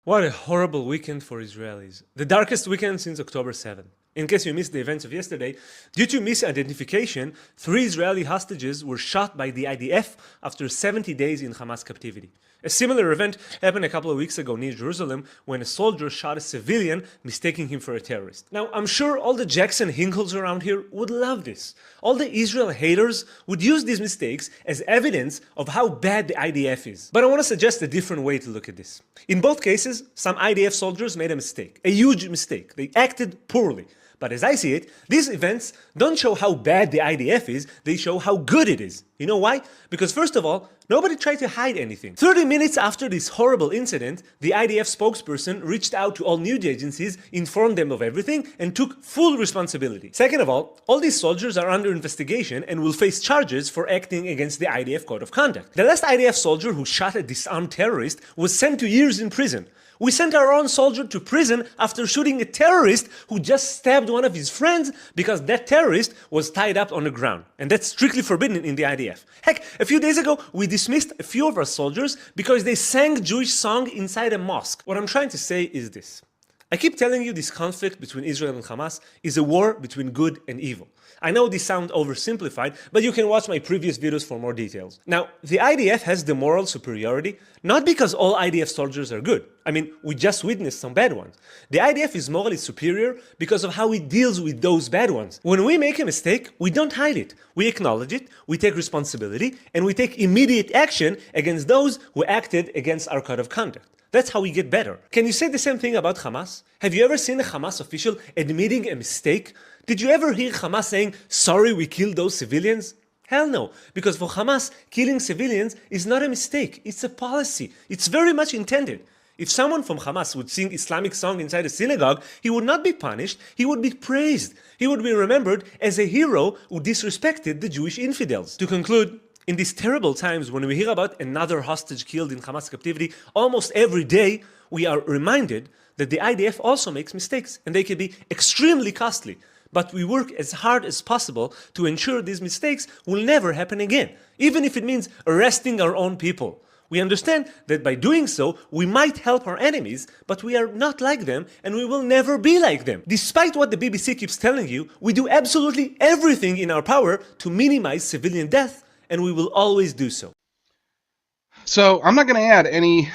What a horrible weekend for Israelis. The darkest weekend since October 7. In case you missed the events of yesterday, due to misidentification, 3 Israeli hostages were shot by the IDF after 70 days in Hamas captivity. A similar event happened a couple of weeks ago near Jerusalem when a soldier shot a civilian, mistaking him for a terrorist. Now, I'm sure all the Jackson Hinkles around here would love this. All the Israel haters would use these mistakes as evidence of how bad the IDF is. But I want to suggest a different way to look at this. In both cases, some IDF soldiers made a mistake, a huge mistake. They acted poorly. But as I see it, these events don't show how bad the IDF is, they show how good it is. You know why? Because first of all, nobody tried to hide anything. 30 minutes after this horrible incident, the IDF spokesperson reached out to all news agencies, informed them of everything, and took full responsibility. Second of all these soldiers are under investigation and will face charges for acting against the IDF Code of Conduct. The last IDF soldier who shot a disarmed terrorist was sent to years in prison. We sent our own soldier to prison after shooting a terrorist who just stabbed one of his friends because that terrorist was tied up on the ground. And that's strictly forbidden in the IDF. Heck, a few days ago, we dismissed a few of our soldiers because they sang Jewish song inside a mosque. What I'm trying to say is this. I keep telling you this conflict between Israel and Hamas is a war between good and evil. I know this sounds oversimplified, but you can watch my previous videos for more details. Now, the IDF has the moral superiority, not because all IDF soldiers are good. I mean, we just witnessed some bad ones. The IDF is morally superior because of how it deals with those bad ones. When we make a mistake, we don't hide it. We acknowledge it, we take responsibility, and we take immediate action against those who acted against our code of conduct. That's how we get better. Can you say the same thing about Hamas? Have you ever seen a Hamas official admitting a mistake? Did you ever hear Hamas saying, sorry we killed those civilians? Hell no, because for Hamas, killing civilians is not a mistake, it's a policy. It's very much intended. If someone from Hamas would sing Islamic song inside a synagogue, he would not be punished, he would be praised. He would be remembered as a hero who disrespected the Jewish infidels. To conclude, in these terrible times when we hear about another hostage killed in Hamas captivity almost every day, we are reminded that the IDF also makes mistakes and they can be extremely costly. But we work as hard as possible to ensure these mistakes will never happen again, even if it means arresting our own people. We understand that by doing so, we might help our enemies, but we are not like them and we will never be like them. Despite what the BBC keeps telling you, we do absolutely everything in our power to minimize civilian death, and we will always do so. So I'm not going to add any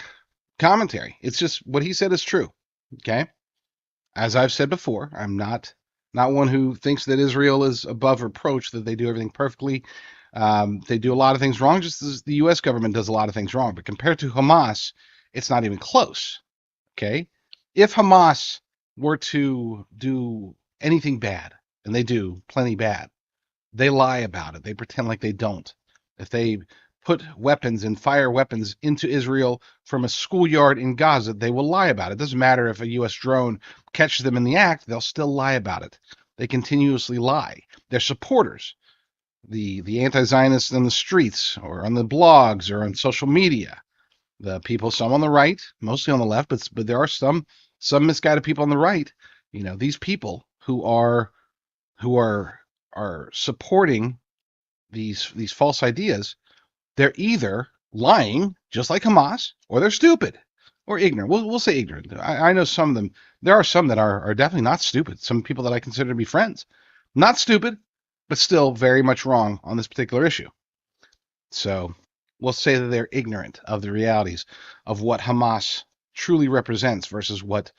commentary. It's just what he said is true. Okay? As I've said before, I'm not one who thinks that Israel is above reproach, that they do everything perfectly. They do a lot of things wrong, just as the U.S. government does a lot of things wrong. But compared to Hamas, it's not even close. Okay? If Hamas were to do anything bad, and they do plenty bad, they lie about it. They pretend like they don't. If they put weapons and fire weapons into Israel from a schoolyard in Gaza, they will lie about it. It doesn't matter if a U.S. drone catches them in the act, they'll still lie about it. They continuously lie. Their supporters, the anti-Zionists in the streets or on the blogs or on social media, the people, some on the right, mostly on the left, but there are some misguided people on the right. You know, these people who are supporting these false ideas, they're either lying, just like Hamas, or they're stupid or ignorant. We'll say ignorant. I know some of them. There are some that are definitely not stupid. Some people that I consider to be friends. Not stupid, but still very much wrong on this particular issue. So we'll say that they're ignorant of the realities of what Hamas truly represents versus what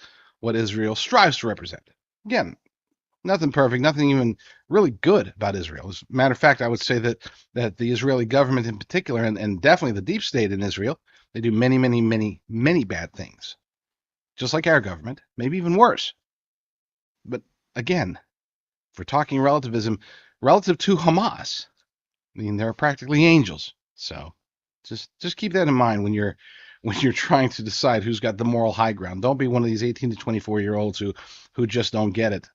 Israel strives to represent. Again, nothing perfect, nothing even really good about Israel. As a matter of fact, I would say that the Israeli government in particular, and definitely the deep state in Israel, they do many, many, many, many bad things. Just like our government, maybe even worse. But again, if we're talking relativism, relative to Hamas, I mean, they're practically angels. So just keep that in mind when you're trying to decide who's got the moral high ground. Don't be one of these 18 to 24-year-olds who just don't get it.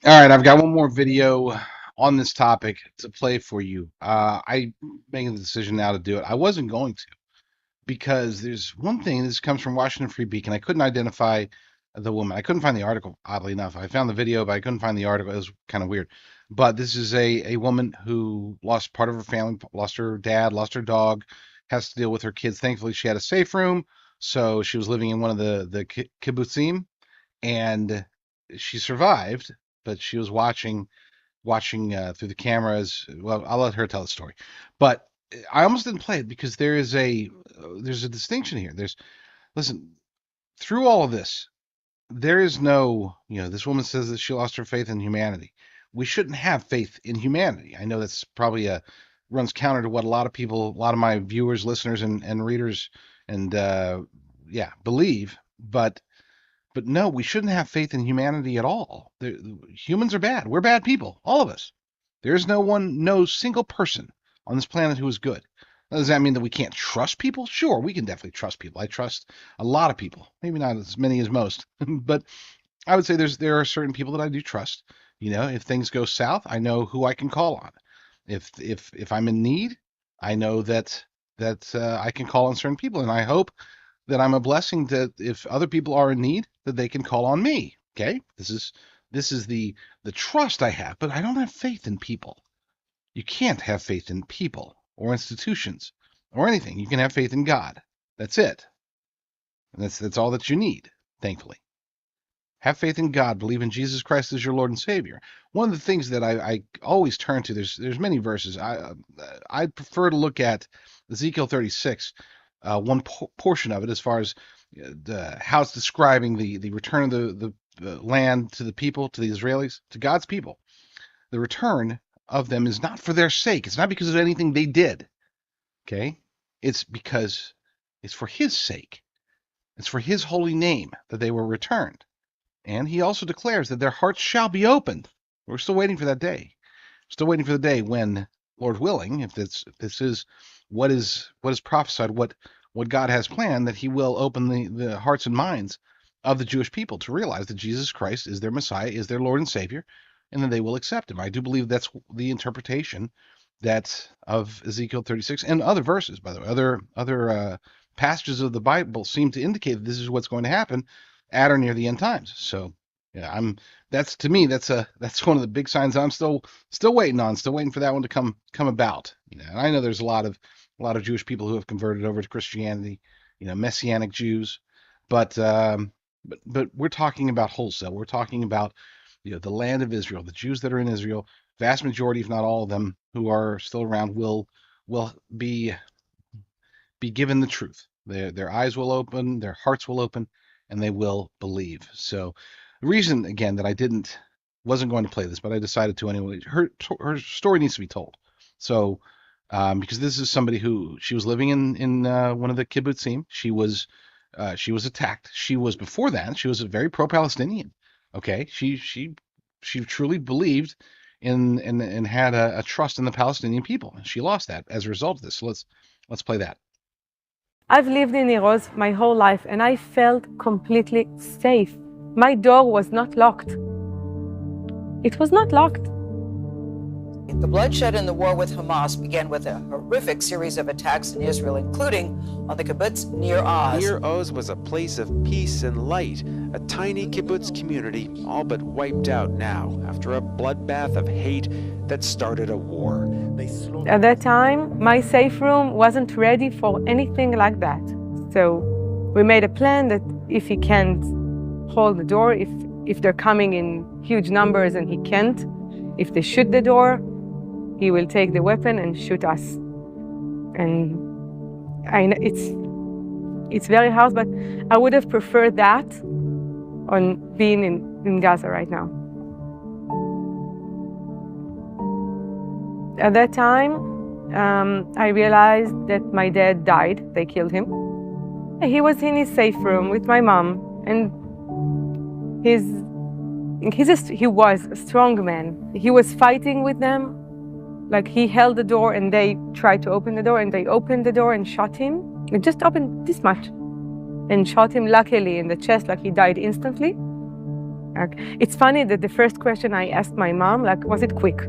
All right, I've got one more video on this topic to play for you. I'm making the decision now to do it. I wasn't going to, because there's one thing. This comes from Washington Free Beacon. I couldn't identify the woman. I couldn't find the article, oddly enough. I found the video, but I couldn't find the article. It was kind of weird. But this is a woman who lost part of her family, lost her dad, lost her dog, has to deal with her kids. Thankfully, she had a safe room, so she was living in one of the kibbutzim, and she survived. But she was watching through the cameras. Well, I'll let her tell the story. But I almost didn't play it because there's a distinction here. Listen, through all of this, there is no, this woman says that she lost her faith in humanity. We shouldn't have faith in humanity. I know that's probably runs counter to what a lot of my viewers, listeners, and readers and believe. But no, we shouldn't have faith in humanity at all. Humans are bad. We're bad people, all of us. There's no single person on this planet who is good. Does that mean that we can't trust people? Sure, we can definitely trust people. I trust a lot of people, maybe not as many as most, but I would say there are certain people that I do trust. If things go south, I know who I can call on. If I'm in need, I know that I can call on certain people, and I hope that I'm a blessing that if other people are in need, that they can call on me. Okay, this is the trust I have, but I don't have faith in people. You can't have faith in people or institutions or anything. You can have faith in God. That's it. And that's all that you need, thankfully. Have faith in God. Believe in Jesus Christ as your Lord and Savior. One of the things that I always turn to, there's many verses. I prefer to look at Ezekiel 36, one portion of it, as far as how it's describing the return of the land to the people, to the Israelis, to God's people. The return of them is not for their sake. It's not because of anything they did. Okay? It's because it's for his sake. It's for his holy name that they were returned. And he also declares that their hearts shall be opened. We're still waiting for that day. Still waiting for the day when, Lord willing, if this is what is prophesied, what God has planned, that he will open the hearts and minds of the Jewish people to realize that Jesus Christ is their Messiah, is their Lord and Savior, and then they will accept him. I do believe that's the interpretation of Ezekiel 36 and other verses, by the way. Other passages of the Bible seem to indicate that this is what's going to happen at or near the end times. So yeah, that's one of the big signs I'm still waiting on, still waiting for that one to come about. And I know there's a lot of Jewish people who have converted over to Christianity, Messianic Jews, but we're talking about wholesale. We're talking about the land of Israel, the Jews that are in Israel. Vast majority, if not all of them, who are still around will be given the truth. Their eyes will open, their hearts will open, and they will believe. So the reason, again, that I wasn't going to play this, but I decided to anyway, her story needs to be told. So because this is somebody she was living in one of the kibbutzim. She was attacked. Before that, she was a very pro-Palestinian. Okay, she truly believed in and had a trust in the Palestinian people. She lost that as a result of this. So let's play that. I've lived in Iroz my whole life, and I felt completely safe. My door was not locked. It was not locked. The bloodshed in the war with Hamas began with a horrific series of attacks in Israel, including on the kibbutz Nir Oz. Nir Oz was a place of peace and light, a tiny kibbutz community all but wiped out now after a bloodbath of hate that started a war. At that time, my safe room wasn't ready for anything like that. So we made a plan that if he can't hold the door, if they're coming in huge numbers and he can't, if they shoot the door, he will take the weapon and shoot us. And it's very hard, but I would have preferred that on being in Gaza right now. At that time, I realized that my dad died. They killed him. He was in his safe room with my mom, and he was a strong man. He was fighting with them. Like, he held the door and they tried to open the door, and they opened the door and shot him. It just opened this much and shot him luckily in the chest, like he died instantly. It's funny that the first question I asked my mom, like, was it quick?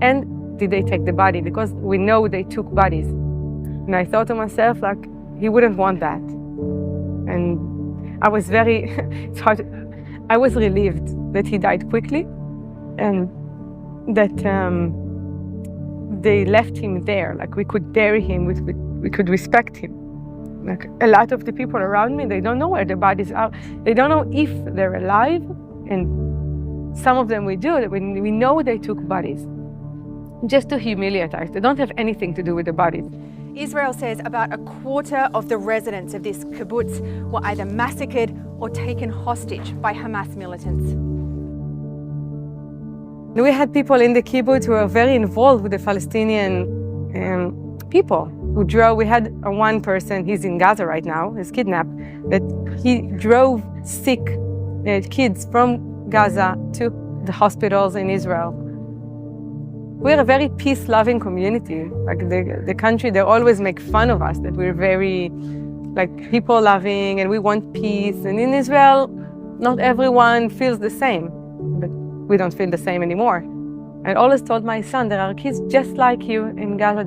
And did they take the body? Because we know they took bodies. And I thought to myself, like, he wouldn't want that. And I was very, it's hard, I was relieved that he died quickly and that they left him there. Like we could bury him, we could respect him. Like a lot of the people around me, they don't know where their bodies are. They don't know if they're alive. And some of them we do, we know they took bodies just to humiliate us. They don't have anything to do with the bodies. Israel says about a quarter of the residents of this kibbutz were either massacred or taken hostage by Hamas militants. We had people in the kibbutz who were very involved with the Palestinian people who drove. We had one person, he's in Gaza right now, he's kidnapped, that he drove sick kids from Gaza to the hospitals in Israel. We're a very peace-loving community. Like the country, they always make fun of us that we're very like people-loving and we want peace. And in Israel, not everyone feels the same, but we don't feel the same anymore. I always told my son, there are kids just like you in Gaza,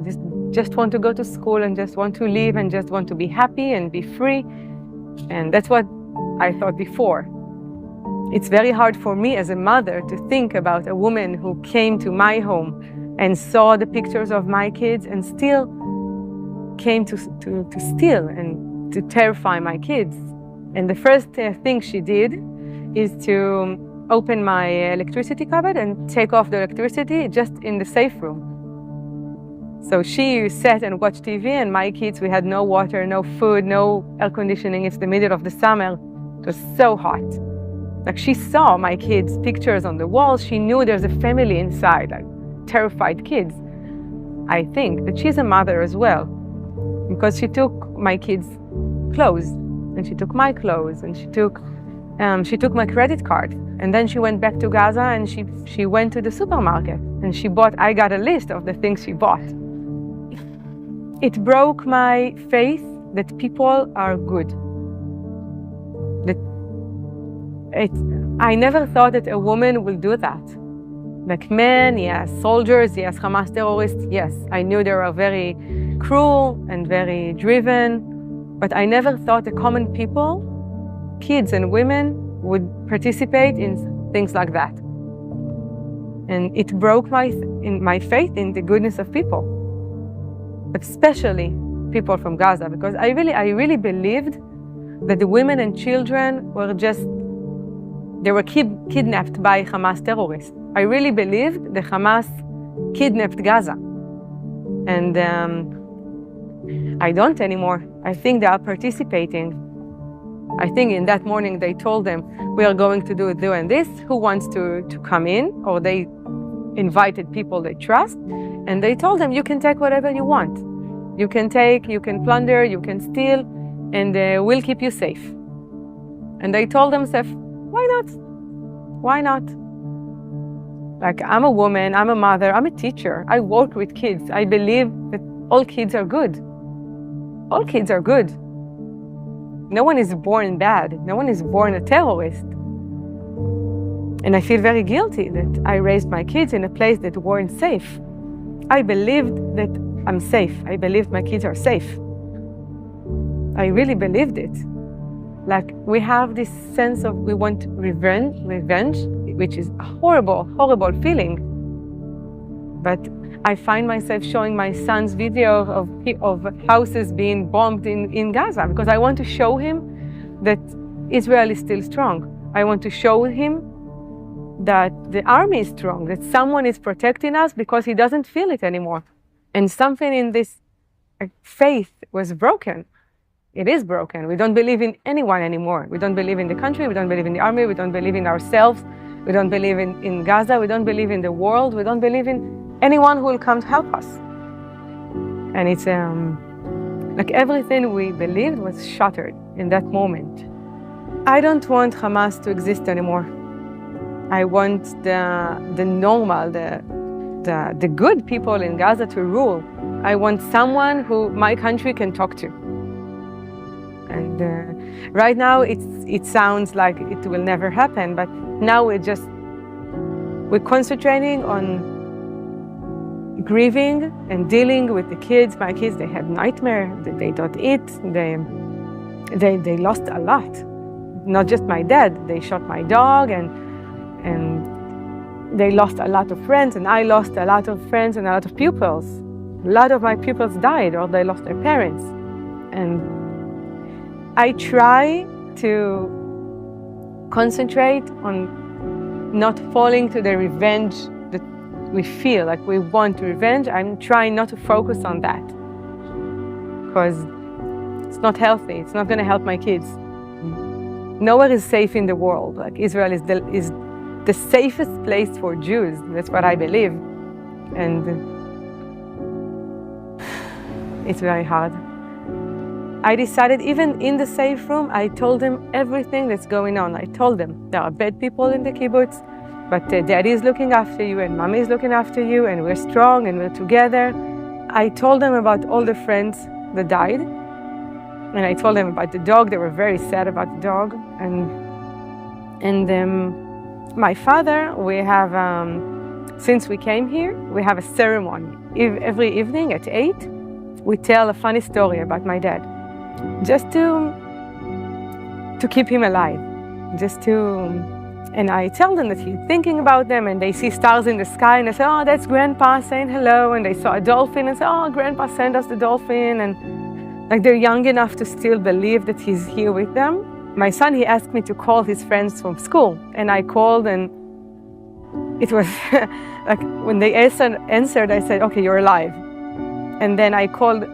just want to go to school and just want to live and just want to be happy and be free. And that's what I thought before. It's very hard for me as a mother to think about a woman who came to my home and saw the pictures of my kids and still came to steal and to terrify my kids. And the first thing she did is to open my electricity cupboard and take off the electricity just in the safe room. So she sat and watched TV, and my kids, we had no water, no food, no air conditioning. It's the middle of the summer. It was so hot. Like she saw my kids' pictures on the walls. She knew there's a family inside, like terrified kids. I think that she's a mother as well, because she took my kids' clothes, and she took my clothes, and she took my credit card. And then she went back to Gaza, and she went to the supermarket, and she bought, I got a list of the things she bought. It broke my faith that people are good. I never thought that a woman will do that. Like men, yes, soldiers, yes, Hamas terrorists, yes. I knew they were very cruel and very driven, but I never thought the common people, kids and women, would participate in things like that. And it broke my faith in the goodness of people, especially people from Gaza, because I really believed that the women and children were they were kidnapped by Hamas terrorists. I really believed the Hamas kidnapped Gaza. And I don't anymore. I think they are participating. I think in that morning they told them, we are going to do and this, who wants to come in? Or they invited people they trust, and they told them, you can take whatever you want. You can take, you can plunder, you can steal, and we'll keep you safe. And they told themselves, why not? Why not? Like, I'm a woman, I'm a mother, I'm a teacher. I work with kids. I believe that all kids are good. All kids are good. No one is born bad. No one is born a terrorist. And I feel very guilty that I raised my kids in a place that weren't safe. I believed that I'm safe. I believed my kids are safe. I really believed it. Like, we have this sense of we want revenge, which is a horrible, horrible feeling. But I find myself showing my son's video of houses being bombed in Gaza, because I want to show him that Israel is still strong. I want to show him that the army is strong, that someone is protecting us because he doesn't feel it anymore. And something in this faith was broken. It is broken. We don't believe in anyone anymore. We don't believe in the country. We don't believe in the army. We don't believe in ourselves. We don't believe in Gaza. We don't believe in the world. We don't believe in anyone who will come to help us. And it's like everything we believed was shattered in that moment. I don't want Hamas to exist anymore. I want the normal, the good people in Gaza to rule. I want someone who my country can talk to. And right now it sounds like it will never happen, but now we're concentrating on grieving and dealing with the kids. My kids, they had nightmare. They don't eat. They lost a lot. Not just my dad. They shot my dog, and they lost a lot of friends, and I lost a lot of friends and a lot of pupils. A lot of my pupils died, or they lost their parents. And I try to concentrate on not falling to the revenge that we feel like we want revenge. I'm trying not to focus on that because it's not healthy. It's not going to help my kids. Nowhere is safe in the world. Like Israel is the safest place for Jews. That's what I believe. And it's very hard. I decided, even in the safe room, I told them everything that's going on. I told them there are bad people in the kibbutz, but daddy is looking after you and mommy is looking after you, and we're strong and we're together. I told them about all the friends that died, and I told them about the dog. They were very sad about the dog. And my father, we have, since we came here, we have a ceremony. Every evening at 8, we tell a funny story about my dad. Just to keep him alive, and I tell them that he's thinking about them, and they see stars in the sky, and they say, oh, that's Grandpa saying hello, and they saw a dolphin, and say, oh, Grandpa sent us the dolphin, and like they're young enough to still believe that he's here with them. My son, he asked me to call his friends from school, and I called, and it was like when they answered, I said, okay, you're alive. And then I called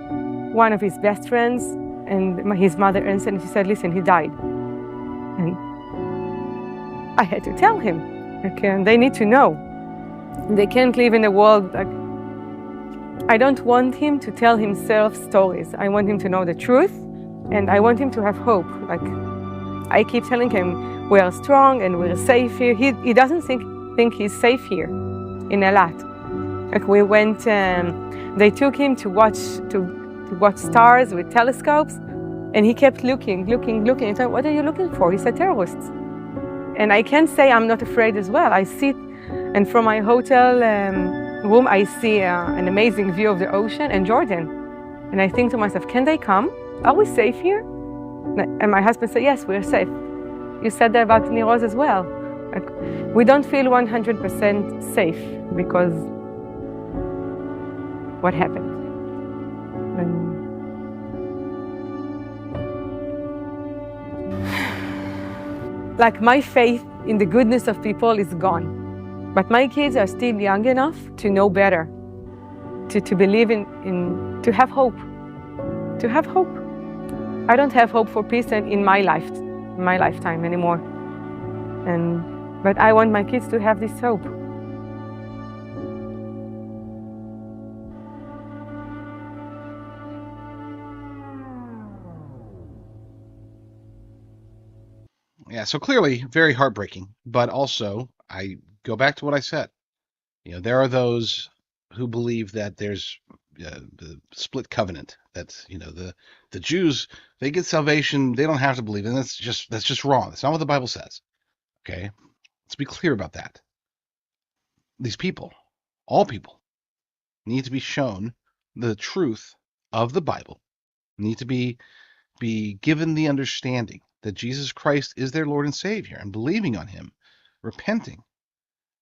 one of his best friends, and his mother answered, and she said, listen, he died. And I had to tell him, like, they need to know. They can't live in a world, like, I don't want him to tell himself stories. I want him to know the truth, and I want him to have hope. Like, I keep telling him, we are strong and we're safe here. He doesn't think he's safe here in Eilat. Like, we went, they took him to watch stars with telescopes, and he kept looking. I said, what are you looking for? He said, terrorists. And I can't say I'm not afraid as well. I sit, and from my hotel room, I see an amazing view of the ocean and Jordan. And I think to myself, can they come? Are we safe here? And my husband said, yes, we're safe. You said that about Niroz as well. Like, we don't feel 100% safe because what happened. Like, my faith in the goodness of people is gone. But my kids are still young enough to know better, to believe to have hope. To have hope. I don't have hope for peace in my lifetime anymore. But I want my kids to have this hope. Yeah, so clearly very heartbreaking, but also I go back to what I said. There are those who believe that there's the split covenant. That's, the Jews, they get salvation, they don't have to believe, and that's just wrong. That's not what the Bible says. Okay? Let's be clear about that. These people, all people, need to be shown the truth of the Bible, need to be given the understanding that Jesus Christ is their Lord and Savior, and believing on him, repenting,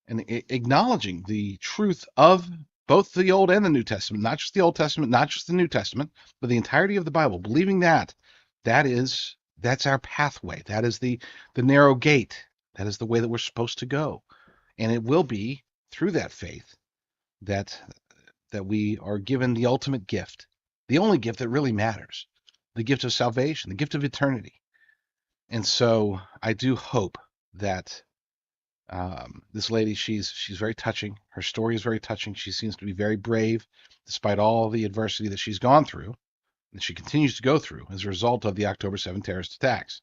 and acknowledging the truth of both the Old and the New Testament, not just the Old Testament, not just the New Testament, but the entirety of the Bible, believing that's our pathway. That is the narrow gate. That is the way that we're supposed to go. And it will be through that faith that we are given the ultimate gift, the only gift that really matters, the gift of salvation, the gift of eternity. And so I do hope that this lady, she's very touching. Her story is very touching. She seems to be very brave, despite all the adversity that she's gone through, and she continues to go through as a result of the October 7 terrorist attacks.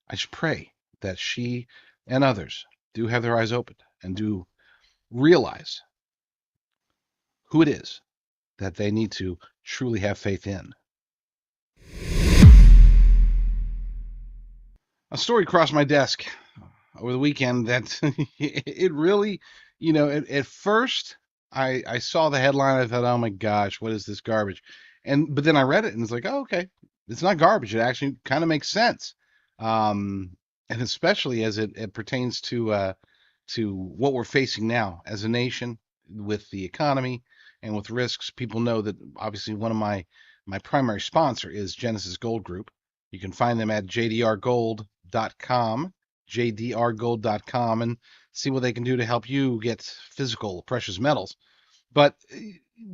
I just pray that she and others do have their eyes opened and do realize who it is that they need to truly have faith in. A story crossed my desk over the weekend that it really, at first I saw the headline. I thought, oh my gosh, what is this garbage? But then I read it and it's like, oh, okay, it's not garbage. It actually kind of makes sense. And especially as it pertains to what we're facing now as a nation with the economy and with risks. People know that obviously one of my primary sponsor is Genesis Gold Group. You can find them at jdrgold.com, jdrgold.com, and see what they can do to help you get physical precious metals. But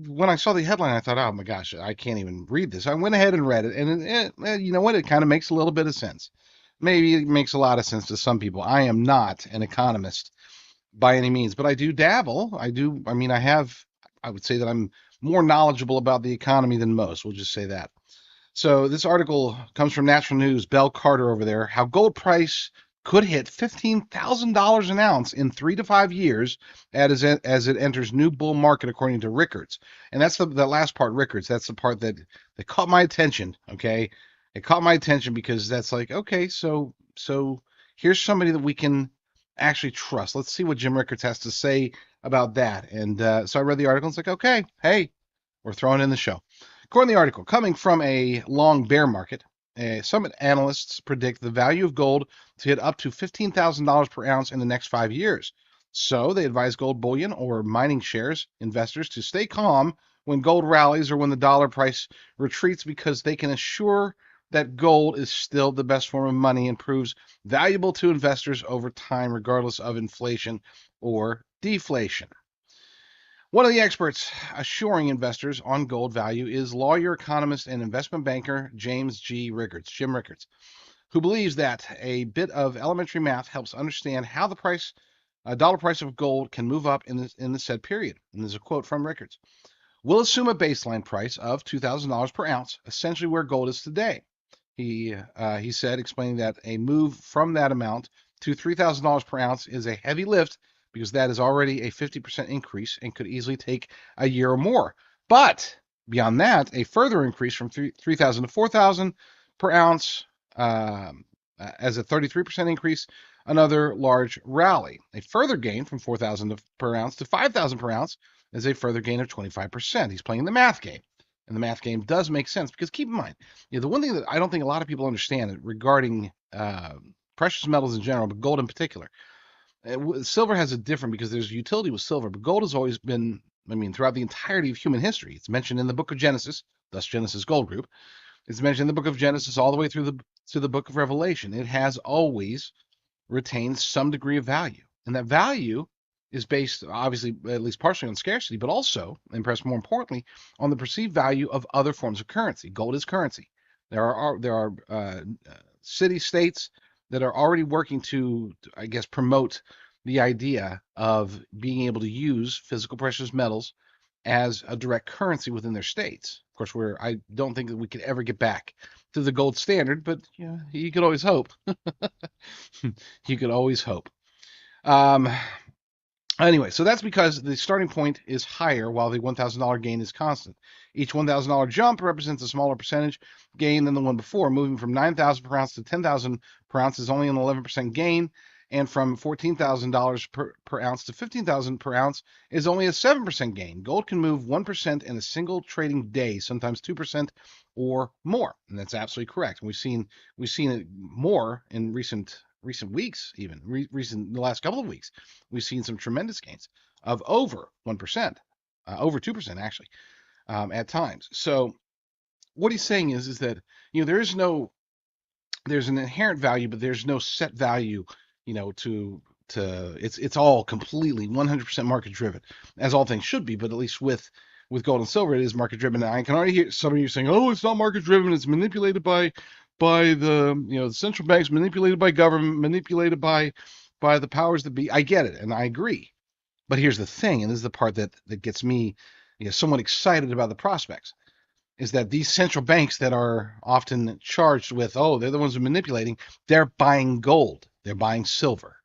when I saw the headline, I thought, oh my gosh, I can't even read this. I went ahead and read it, and you know what? It kind of makes a little bit of sense. Maybe it makes a lot of sense to some people. I am not an economist by any means, but I do dabble. I mean, I would say that I'm more knowledgeable about the economy than most. We'll just say that. So this article comes from National News, Bell Carter over there, how gold price could hit $15,000 an ounce in 3 to 5 years as it enters new bull market, according to Rickards. And that's the last part, Rickards. That's the part that caught my attention, okay? It caught my attention because that's like, okay, so here's somebody that we can actually trust. Let's see what Jim Rickards has to say about that. And so I read the article and it's like, okay, hey, we're throwing in the show. According to the article, coming from a long bear market, some analysts predict the value of gold to hit up to $15,000 per ounce in the next 5 years. So they advise gold bullion or mining shares investors to stay calm when gold rallies or when the dollar price retreats, because they can assure that gold is still the best form of money and proves valuable to investors over time, regardless of inflation or deflation. One of the experts assuring investors on gold value is lawyer, economist, and investment banker Jim Rickards, who believes that a bit of elementary math helps understand how the dollar price of gold can move up in the said period. And there's a quote from Rickards. We'll assume a baseline price of $2,000 per ounce, essentially where gold is today. He said, explaining that a move from that amount to $3,000 per ounce is a heavy lift, because that is already a 50% increase and could easily take a year or more. But beyond that, a further increase from 3,000 to 4,000 per ounce as a 33% increase, another large rally. A further gain from 4,000 per ounce to 5,000 per ounce is a further gain of 25%. He's playing the math game. And the math game does make sense, because keep in mind, the one thing that I don't think a lot of people understand regarding precious metals in general, but gold in particular, silver has a different, because there's utility with silver, but gold has always been, throughout the entirety of human history. It's mentioned in the book of Genesis, thus Genesis Gold Group. It's mentioned in the book of Genesis all the way through the book of Revelation. It has always retained some degree of value. And that value is based, obviously, at least partially on scarcity, but also, and perhaps more importantly, on the perceived value of other forms of currency. Gold is currency. There are city states that are already working to, I guess, promote the idea of being able to use physical precious metals as a direct currency within their states. Of course, I don't think that we could ever get back to the gold standard, but you could always hope. You could always hope. Anyway, so that's because the starting point is higher while the $1,000 gain is constant. Each $1,000 jump represents a smaller percentage gain than the one before. Moving from 9,000 per ounce to 10,000 per ounce is only an 11% gain, and from $14,000 per ounce to 15,000 per ounce is only a 7% gain. Gold can move 1% in a single trading day, sometimes 2% or more, and that's absolutely correct. And we've seen it more in recent weeks, even the last couple of weeks. We've seen some tremendous gains of over 1%, over 2% actually, at times. So what he's saying is that there's an inherent value, but there's no set value, to it's all completely 100% market driven, as all things should be. But at least with gold and silver, it is market driven. And I can already hear some of you saying, "Oh, it's not market driven. It's manipulated by the the central banks, manipulated by government, manipulated by the powers that be." I get it, and I agree. But here's the thing, and this is the part that gets me somewhat excited about the prospects, is that these central banks that are often charged with, they're the ones who are manipulating, they're buying gold, they're buying silver,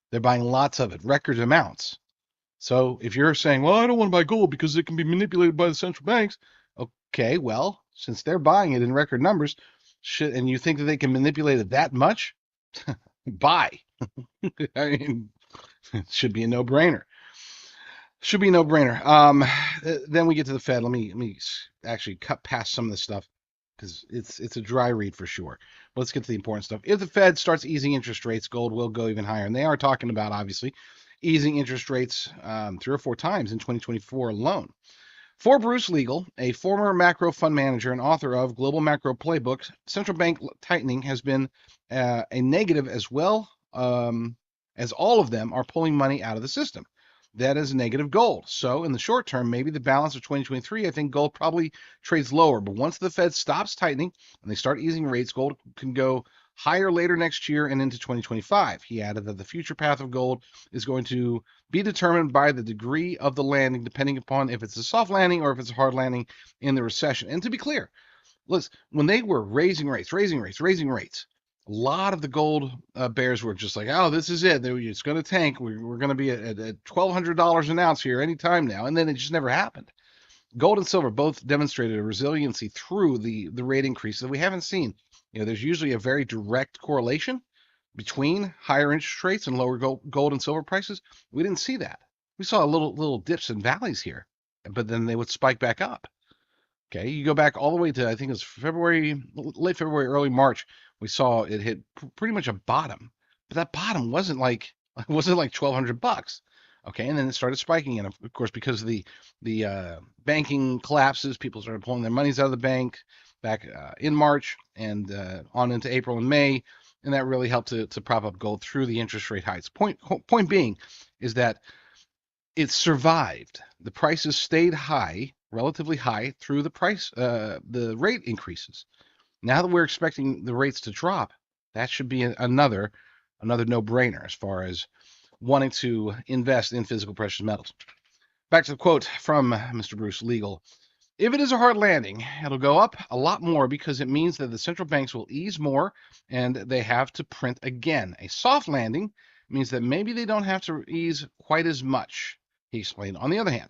they're buying lots of it, record amounts. So if you're saying, well, I don't want to buy gold because it can be manipulated by the central banks, okay, well, since they're buying it in record numbers, and you think that they can manipulate it that much, buy. I mean, it should be a no-brainer. Should be no brainer. Then we get to the Fed. Let me actually cut past some of this stuff because it's a dry read for sure. But let's get to the important stuff. If the Fed starts easing interest rates, gold will go even higher, and they are talking about obviously easing interest rates 3 or 4 times in 2024 alone. For Bruce Legal, a former macro fund manager and author of Global Macro Playbook, central bank tightening has been a negative as well as all of them are pulling money out of the system. That is negative gold. So in the short term, maybe the balance of 2023, I think gold probably trades lower. But once the Fed stops tightening and they start easing rates, gold can go higher later next year and into 2025. He added that the future path of gold is going to be determined by the degree of the landing, depending upon if it's a soft landing or if it's a hard landing in the recession. And to be clear, listen, when they were raising rates, a lot of the gold bears were just like, oh, this is it. It's going to tank. We're going to be at $1,200 an ounce here anytime now. And then it just never happened. Gold and silver both demonstrated a resiliency through the rate increase that we haven't seen. There's usually a very direct correlation between higher interest rates and lower gold and silver prices. We didn't see that. We saw little dips and valleys here, but then they would spike back up. Okay, you go back all the way to, I think it was late February, early March. We saw it hit pretty much a bottom, but that bottom wasn't like $1,200. Okay, and then it started spiking, and of course, because of the banking collapses, people started pulling their monies out of the bank back in March and on into April and May, and that really helped to prop up gold through the interest rate heights. Point being is that it survived. The prices stayed high, relatively high, through the rate increases. Now that we're expecting the rates to drop, that should be another no-brainer as far as wanting to invest in physical precious metals. Back to the quote from Mr. Bruce Legal. If it is a hard landing, it'll go up a lot more because it means that the central banks will ease more and they have to print again. A soft landing means that maybe they don't have to ease quite as much, he explained. On the other hand,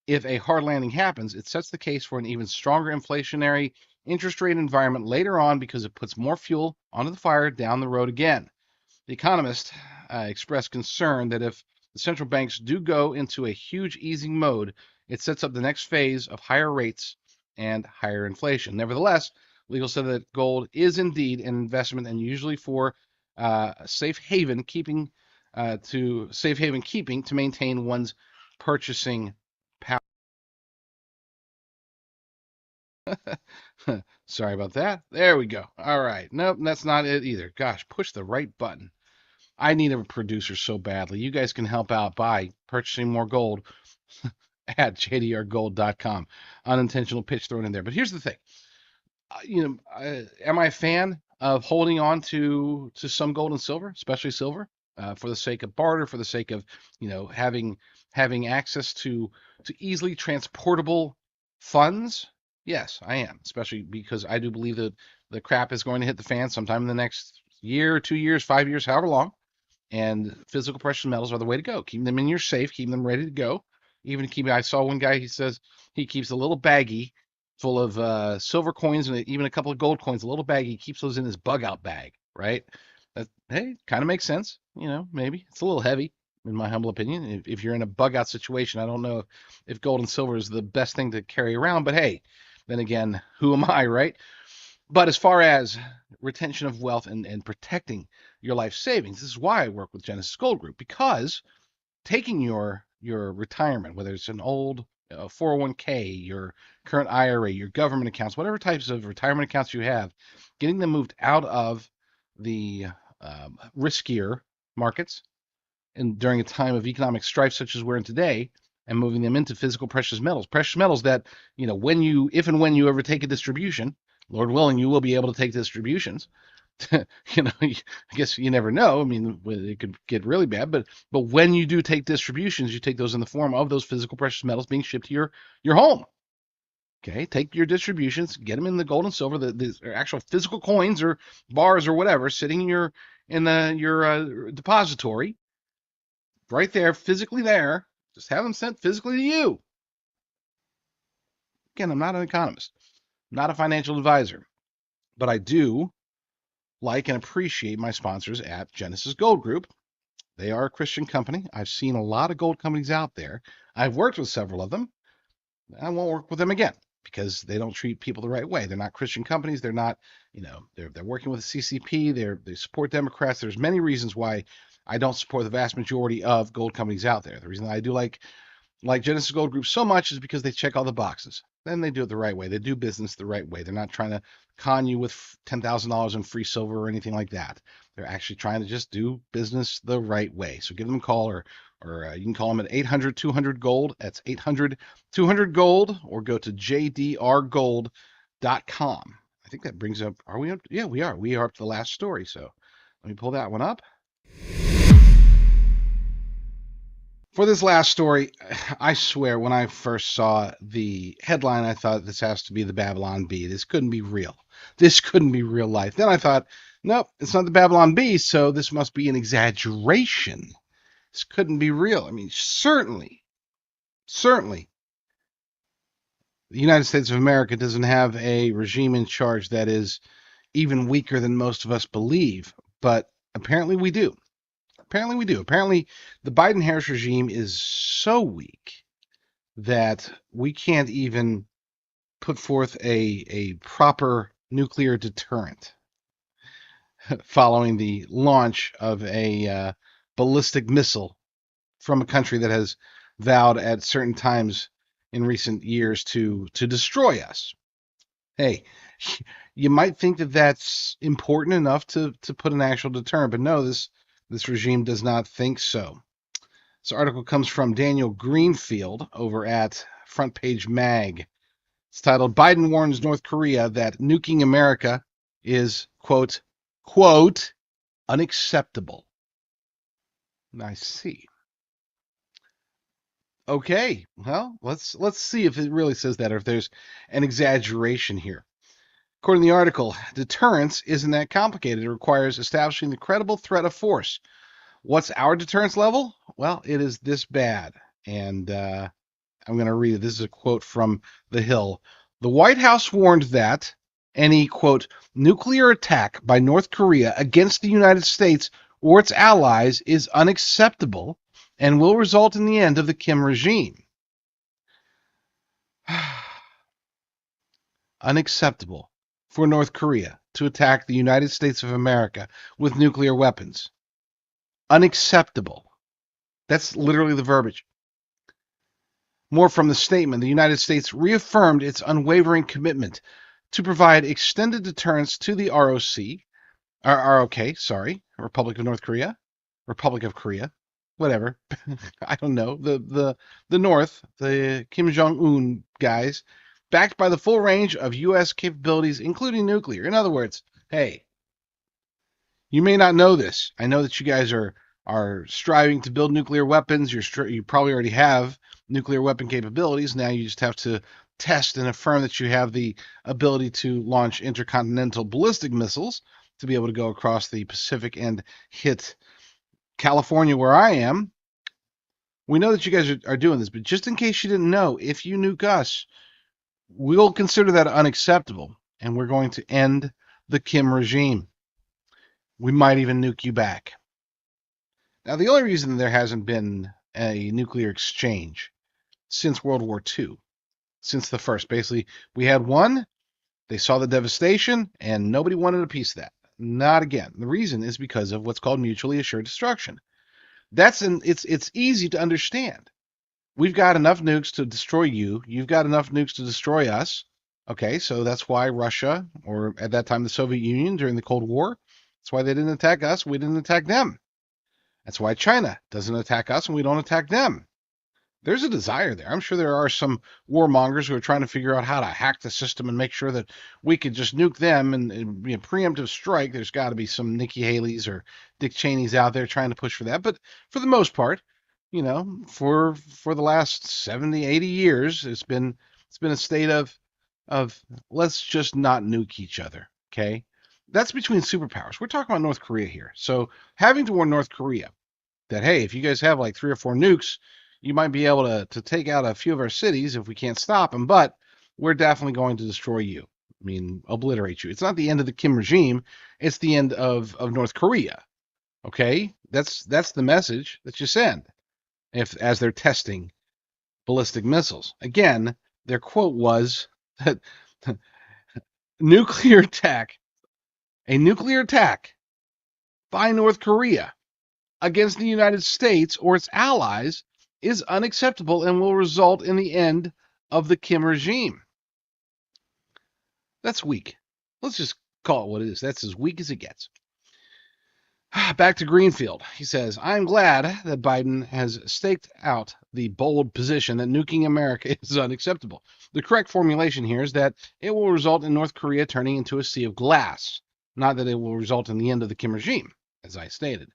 if a hard landing happens, it sets the case for an even stronger inflationary interest rate environment later on because it puts more fuel onto the fire down the road again. The Economist expressed concern that if the central banks do go into a huge easing mode, it sets up the next phase of higher rates and higher inflation. Nevertheless, Legal said that gold is indeed an investment and usually for safe haven keeping to maintain one's purchasing power. Sorry about that. There we go. All right. Nope, that's not it either. Gosh, push the right button. I need a producer so badly. You guys can help out by purchasing more gold at jdrgold.com. Unintentional pitch thrown in there. But here's the thing. Am I a fan of holding on to some gold and silver, especially silver, for the sake of barter, for the sake of, having access to easily transportable funds? Yes, I am, especially because I do believe that the crap is going to hit the fan sometime in the next year, 2 years, 5 years, however long. And physical precious metals are the way to go. Keep them in your safe, keep them ready to go. I saw one guy, he says he keeps a little baggie full of silver coins and even a couple of gold coins, a little baggie. He keeps those in his bug out bag, right? Hey, kind of makes sense. Maybe it's a little heavy, in my humble opinion. If you're in a bug out situation, I don't know if gold and silver is the best thing to carry around, but hey, then again, who am I, right? But as far as retention of wealth and protecting your life savings, this is why I work with Genesis Gold Group, because taking your retirement, whether it's an old 401k, your current IRA, your government accounts, whatever types of retirement accounts you have, getting them moved out of the riskier markets and during a time of economic strife such as we're in today, and moving them into physical precious metals that, if and when you ever take a distribution, Lord willing, you will be able to take distributions. I guess you never know. I mean, it could get really bad, but when you do take distributions, you take those in the form of those physical precious metals being shipped to your home. Okay, take your distributions, get them in the gold and silver, the actual physical coins or bars or whatever, sitting in your depository, right there, physically there. Just have them sent physically to you. Again, I'm not an economist, I'm not a financial advisor, but I do like and appreciate my sponsors at Genesis Gold Group. They are a Christian company. I've seen a lot of gold companies out there. I've worked with several of them. I won't work with them again because they don't treat people the right way. They're not Christian companies. They're not, they're working with the CCP. They support Democrats. There's many reasons why I don't support the vast majority of gold companies out there. The reason I do like Genesis Gold Group so much is because they check all the boxes. Then they do it the right way. They do business the right way. They're not trying to con you with $10,000 in free silver or anything like that. They're actually trying to just do business the right way. So give them a call, or you can call them at 800-200-GOLD. That's 800-200-GOLD, or go to jdrgold.com. I think that brings up, are we up? Yeah, we are. We are up to the last story. So let me pull that one up. For this last story, I swear when I first saw the headline, I thought this has to be the Babylon Bee. This couldn't be real. This couldn't be real life. Then I thought, nope, it's not the Babylon Bee, so this must be an exaggeration. This couldn't be real. I mean, certainly, the United States of America doesn't have a regime in charge that is even weaker than most of us believe, but apparently we do. Apparently, the Biden-Harris regime is so weak that we can't even put forth a proper nuclear deterrent following the launch of a ballistic missile from a country that has vowed at certain times in recent years to destroy us. Hey, you might think that that's important enough to put an actual deterrent, but no, this regime does not think so. This article comes from Daniel Greenfield over at Front Page Mag. It's titled, Biden warns North Korea that nuking America is, quote, unacceptable. I see. Okay, well, let's see if it really says that or if there's an exaggeration here. According to the article, deterrence isn't that complicated. It requires establishing the credible threat of force. What's our deterrence level? Well, it is this bad. And I'm going to read it. This is a quote from The Hill. The White House warned that any, quote, nuclear attack by North Korea against the United States or its allies is unacceptable and will result in the end of the Kim regime. Unacceptable for North Korea to attack the United States of America with nuclear weapons. Unacceptable. That's literally the verbiage. More from the statement, the United States reaffirmed its unwavering commitment to provide extended deterrence to the Republic of North Korea, Republic of Korea, whatever. I don't know. The North, the Kim Jong-un guys, backed by the full range of U.S. capabilities, including nuclear. In other words, hey, you may not know this. I know that you guys are striving to build nuclear weapons. You probably already have nuclear weapon capabilities. Now you just have to test and affirm that you have the ability to launch intercontinental ballistic missiles to be able to go across the Pacific and hit California, where I am. We know that you guys are doing this, but just in case you didn't know, if you nuke us, we'll consider that unacceptable, and we're going to end the Kim regime. We might even nuke you back. Now, the only reason there hasn't been a nuclear exchange since World War II, since the first, basically, we had one, they saw the devastation, and nobody wanted a piece of that. Not again. The reason is because of what's called mutually assured destruction. It's easy to understand. We've got enough nukes to destroy you. You've got enough nukes to destroy us. Okay, so that's why Russia, or at that time the Soviet Union during the Cold War, that's why they didn't attack us. We didn't attack them. That's why China doesn't attack us and we don't attack them. There's a desire there. I'm sure there are some warmongers who are trying to figure out how to hack the system and make sure that we could just nuke them and preemptive strike. There's got to be some Nikki Haley's or Dick Cheney's out there trying to push for that. But for the most part, for the last 70, 80 years, it's been a state of let's just not nuke each other. Okay, that's between superpowers. We're talking about North Korea here. So having to warn North Korea that, hey, if you guys have like 3 or 4 nukes, you might be able to take out a few of our cities if we can't stop them, but we're definitely going to destroy you. I mean, obliterate you. It's not the end of the Kim regime. It's the end of North Korea. Okay, that's the message that you send as they're testing ballistic missiles. Again, their quote was that a nuclear attack by North Korea against the United States or its allies is unacceptable and will result in the end of the Kim regime. That's weak. Let's just call it what it is. That's as weak as it gets. Back to Greenfield. He says, I'm glad that Biden has staked out the bold position that nuking America is unacceptable. The correct formulation here is that it will result in North Korea turning into a sea of glass, not that it will result in the end of the Kim regime, as I stated,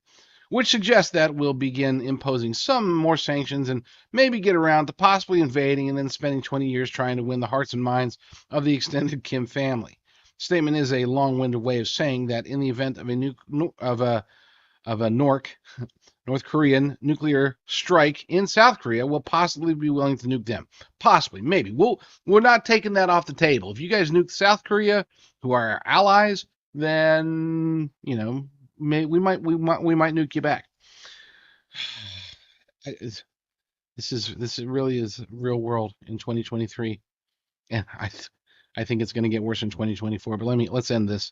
which suggests that we'll begin imposing some more sanctions and maybe get around to possibly invading and then spending 20 years trying to win the hearts and minds of the extended Kim family. Statement is a long-winded way of saying that in the event of a North Korean nuclear strike in South Korea, we'll possibly be willing to nuke them. Possibly, maybe. We're not taking that off the table. If you guys nuke South Korea, who are our allies, then we might nuke you back. This really is real world in 2023, and I think it's going to get worse in 2024. But let's end this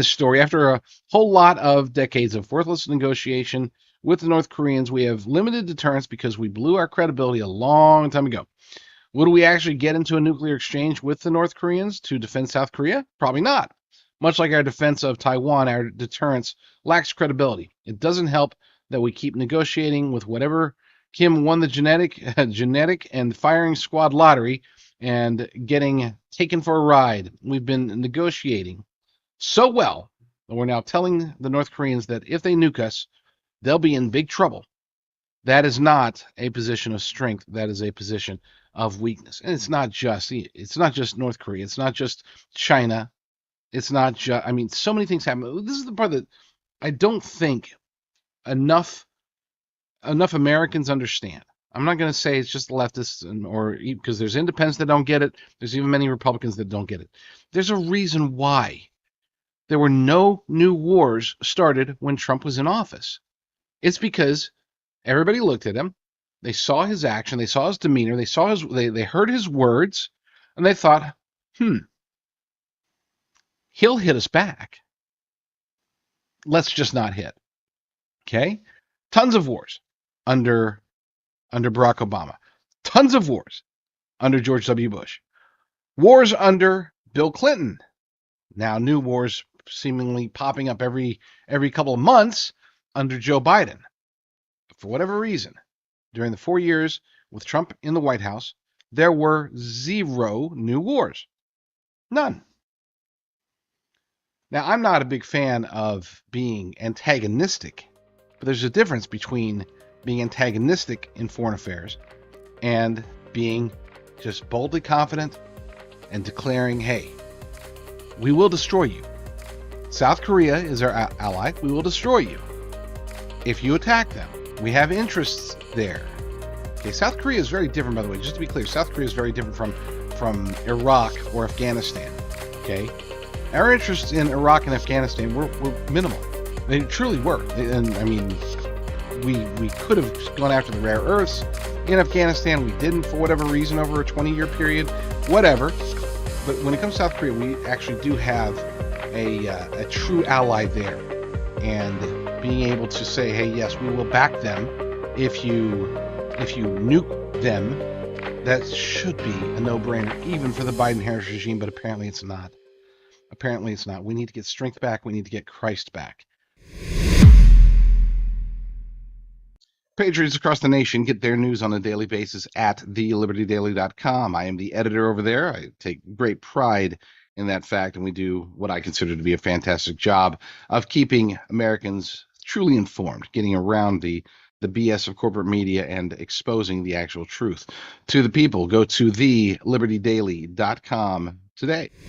story. After a whole lot of decades of worthless negotiation with the North Koreans, we have limited deterrence because we blew our credibility a long time ago. Would we actually get into a nuclear exchange with the North Koreans to defend South Korea? Probably not. Much like our defense of Taiwan, our deterrence lacks credibility. It doesn't help that we keep negotiating with whatever Kim won the genetic and firing squad lottery and getting taken for a ride. We've been negotiating so well that we're now telling the North Koreans that if they nuke us, they'll be in big trouble. That is not a position of strength. That is a position of weakness. And it's not just North Korea. It's not just China. It's not just, so many things happen. This is the part that I don't think enough Americans understand. I'm not going to say it's just the leftists because there's independents that don't get it. There's even many Republicans that don't get it. There's a reason why there were no new wars started when Trump was in office. It's because everybody looked at him. They saw his action. They saw his demeanor. They heard his words, and they thought, he'll hit us back. Let's just not hit. Okay? Tons of wars under Barack Obama. Tons of wars under George W. Bush. Wars under Bill Clinton. Now new wars seemingly popping up every couple of months under Joe Biden. For whatever reason, during the 4 years with Trump in the White House, there were 0 new wars. None. Now, I'm not a big fan of being antagonistic, but there's a difference between being antagonistic in foreign affairs and being just boldly confident and declaring, hey, we will destroy you. South Korea is our ally. We will destroy you if you attack them. We have interests there. Okay, South Korea is very different, by the way. Just to be clear, South Korea is very different from Iraq or Afghanistan. Okay, our interests in Iraq and Afghanistan were minimal. They truly were. We could have gone after the rare earths in Afghanistan. We didn't for whatever reason over a 20-year period. Whatever. But when it comes to South Korea, we actually do have a true ally there, and being able to say, hey, yes, we will back them if you nuke them, that should be a no-brainer, even for the Biden-Harris regime, but apparently it's not. Apparently it's not. We need to get strength back. We need to get Christ back. Patriots across the nation get their news on a daily basis at thelibertydaily.com. I am the editor over there. I take great pride in that fact, and we do what I consider to be a fantastic job of keeping Americans truly informed, getting around the BS of corporate media and exposing the actual truth to the people. Go to thelibertydaily.com today.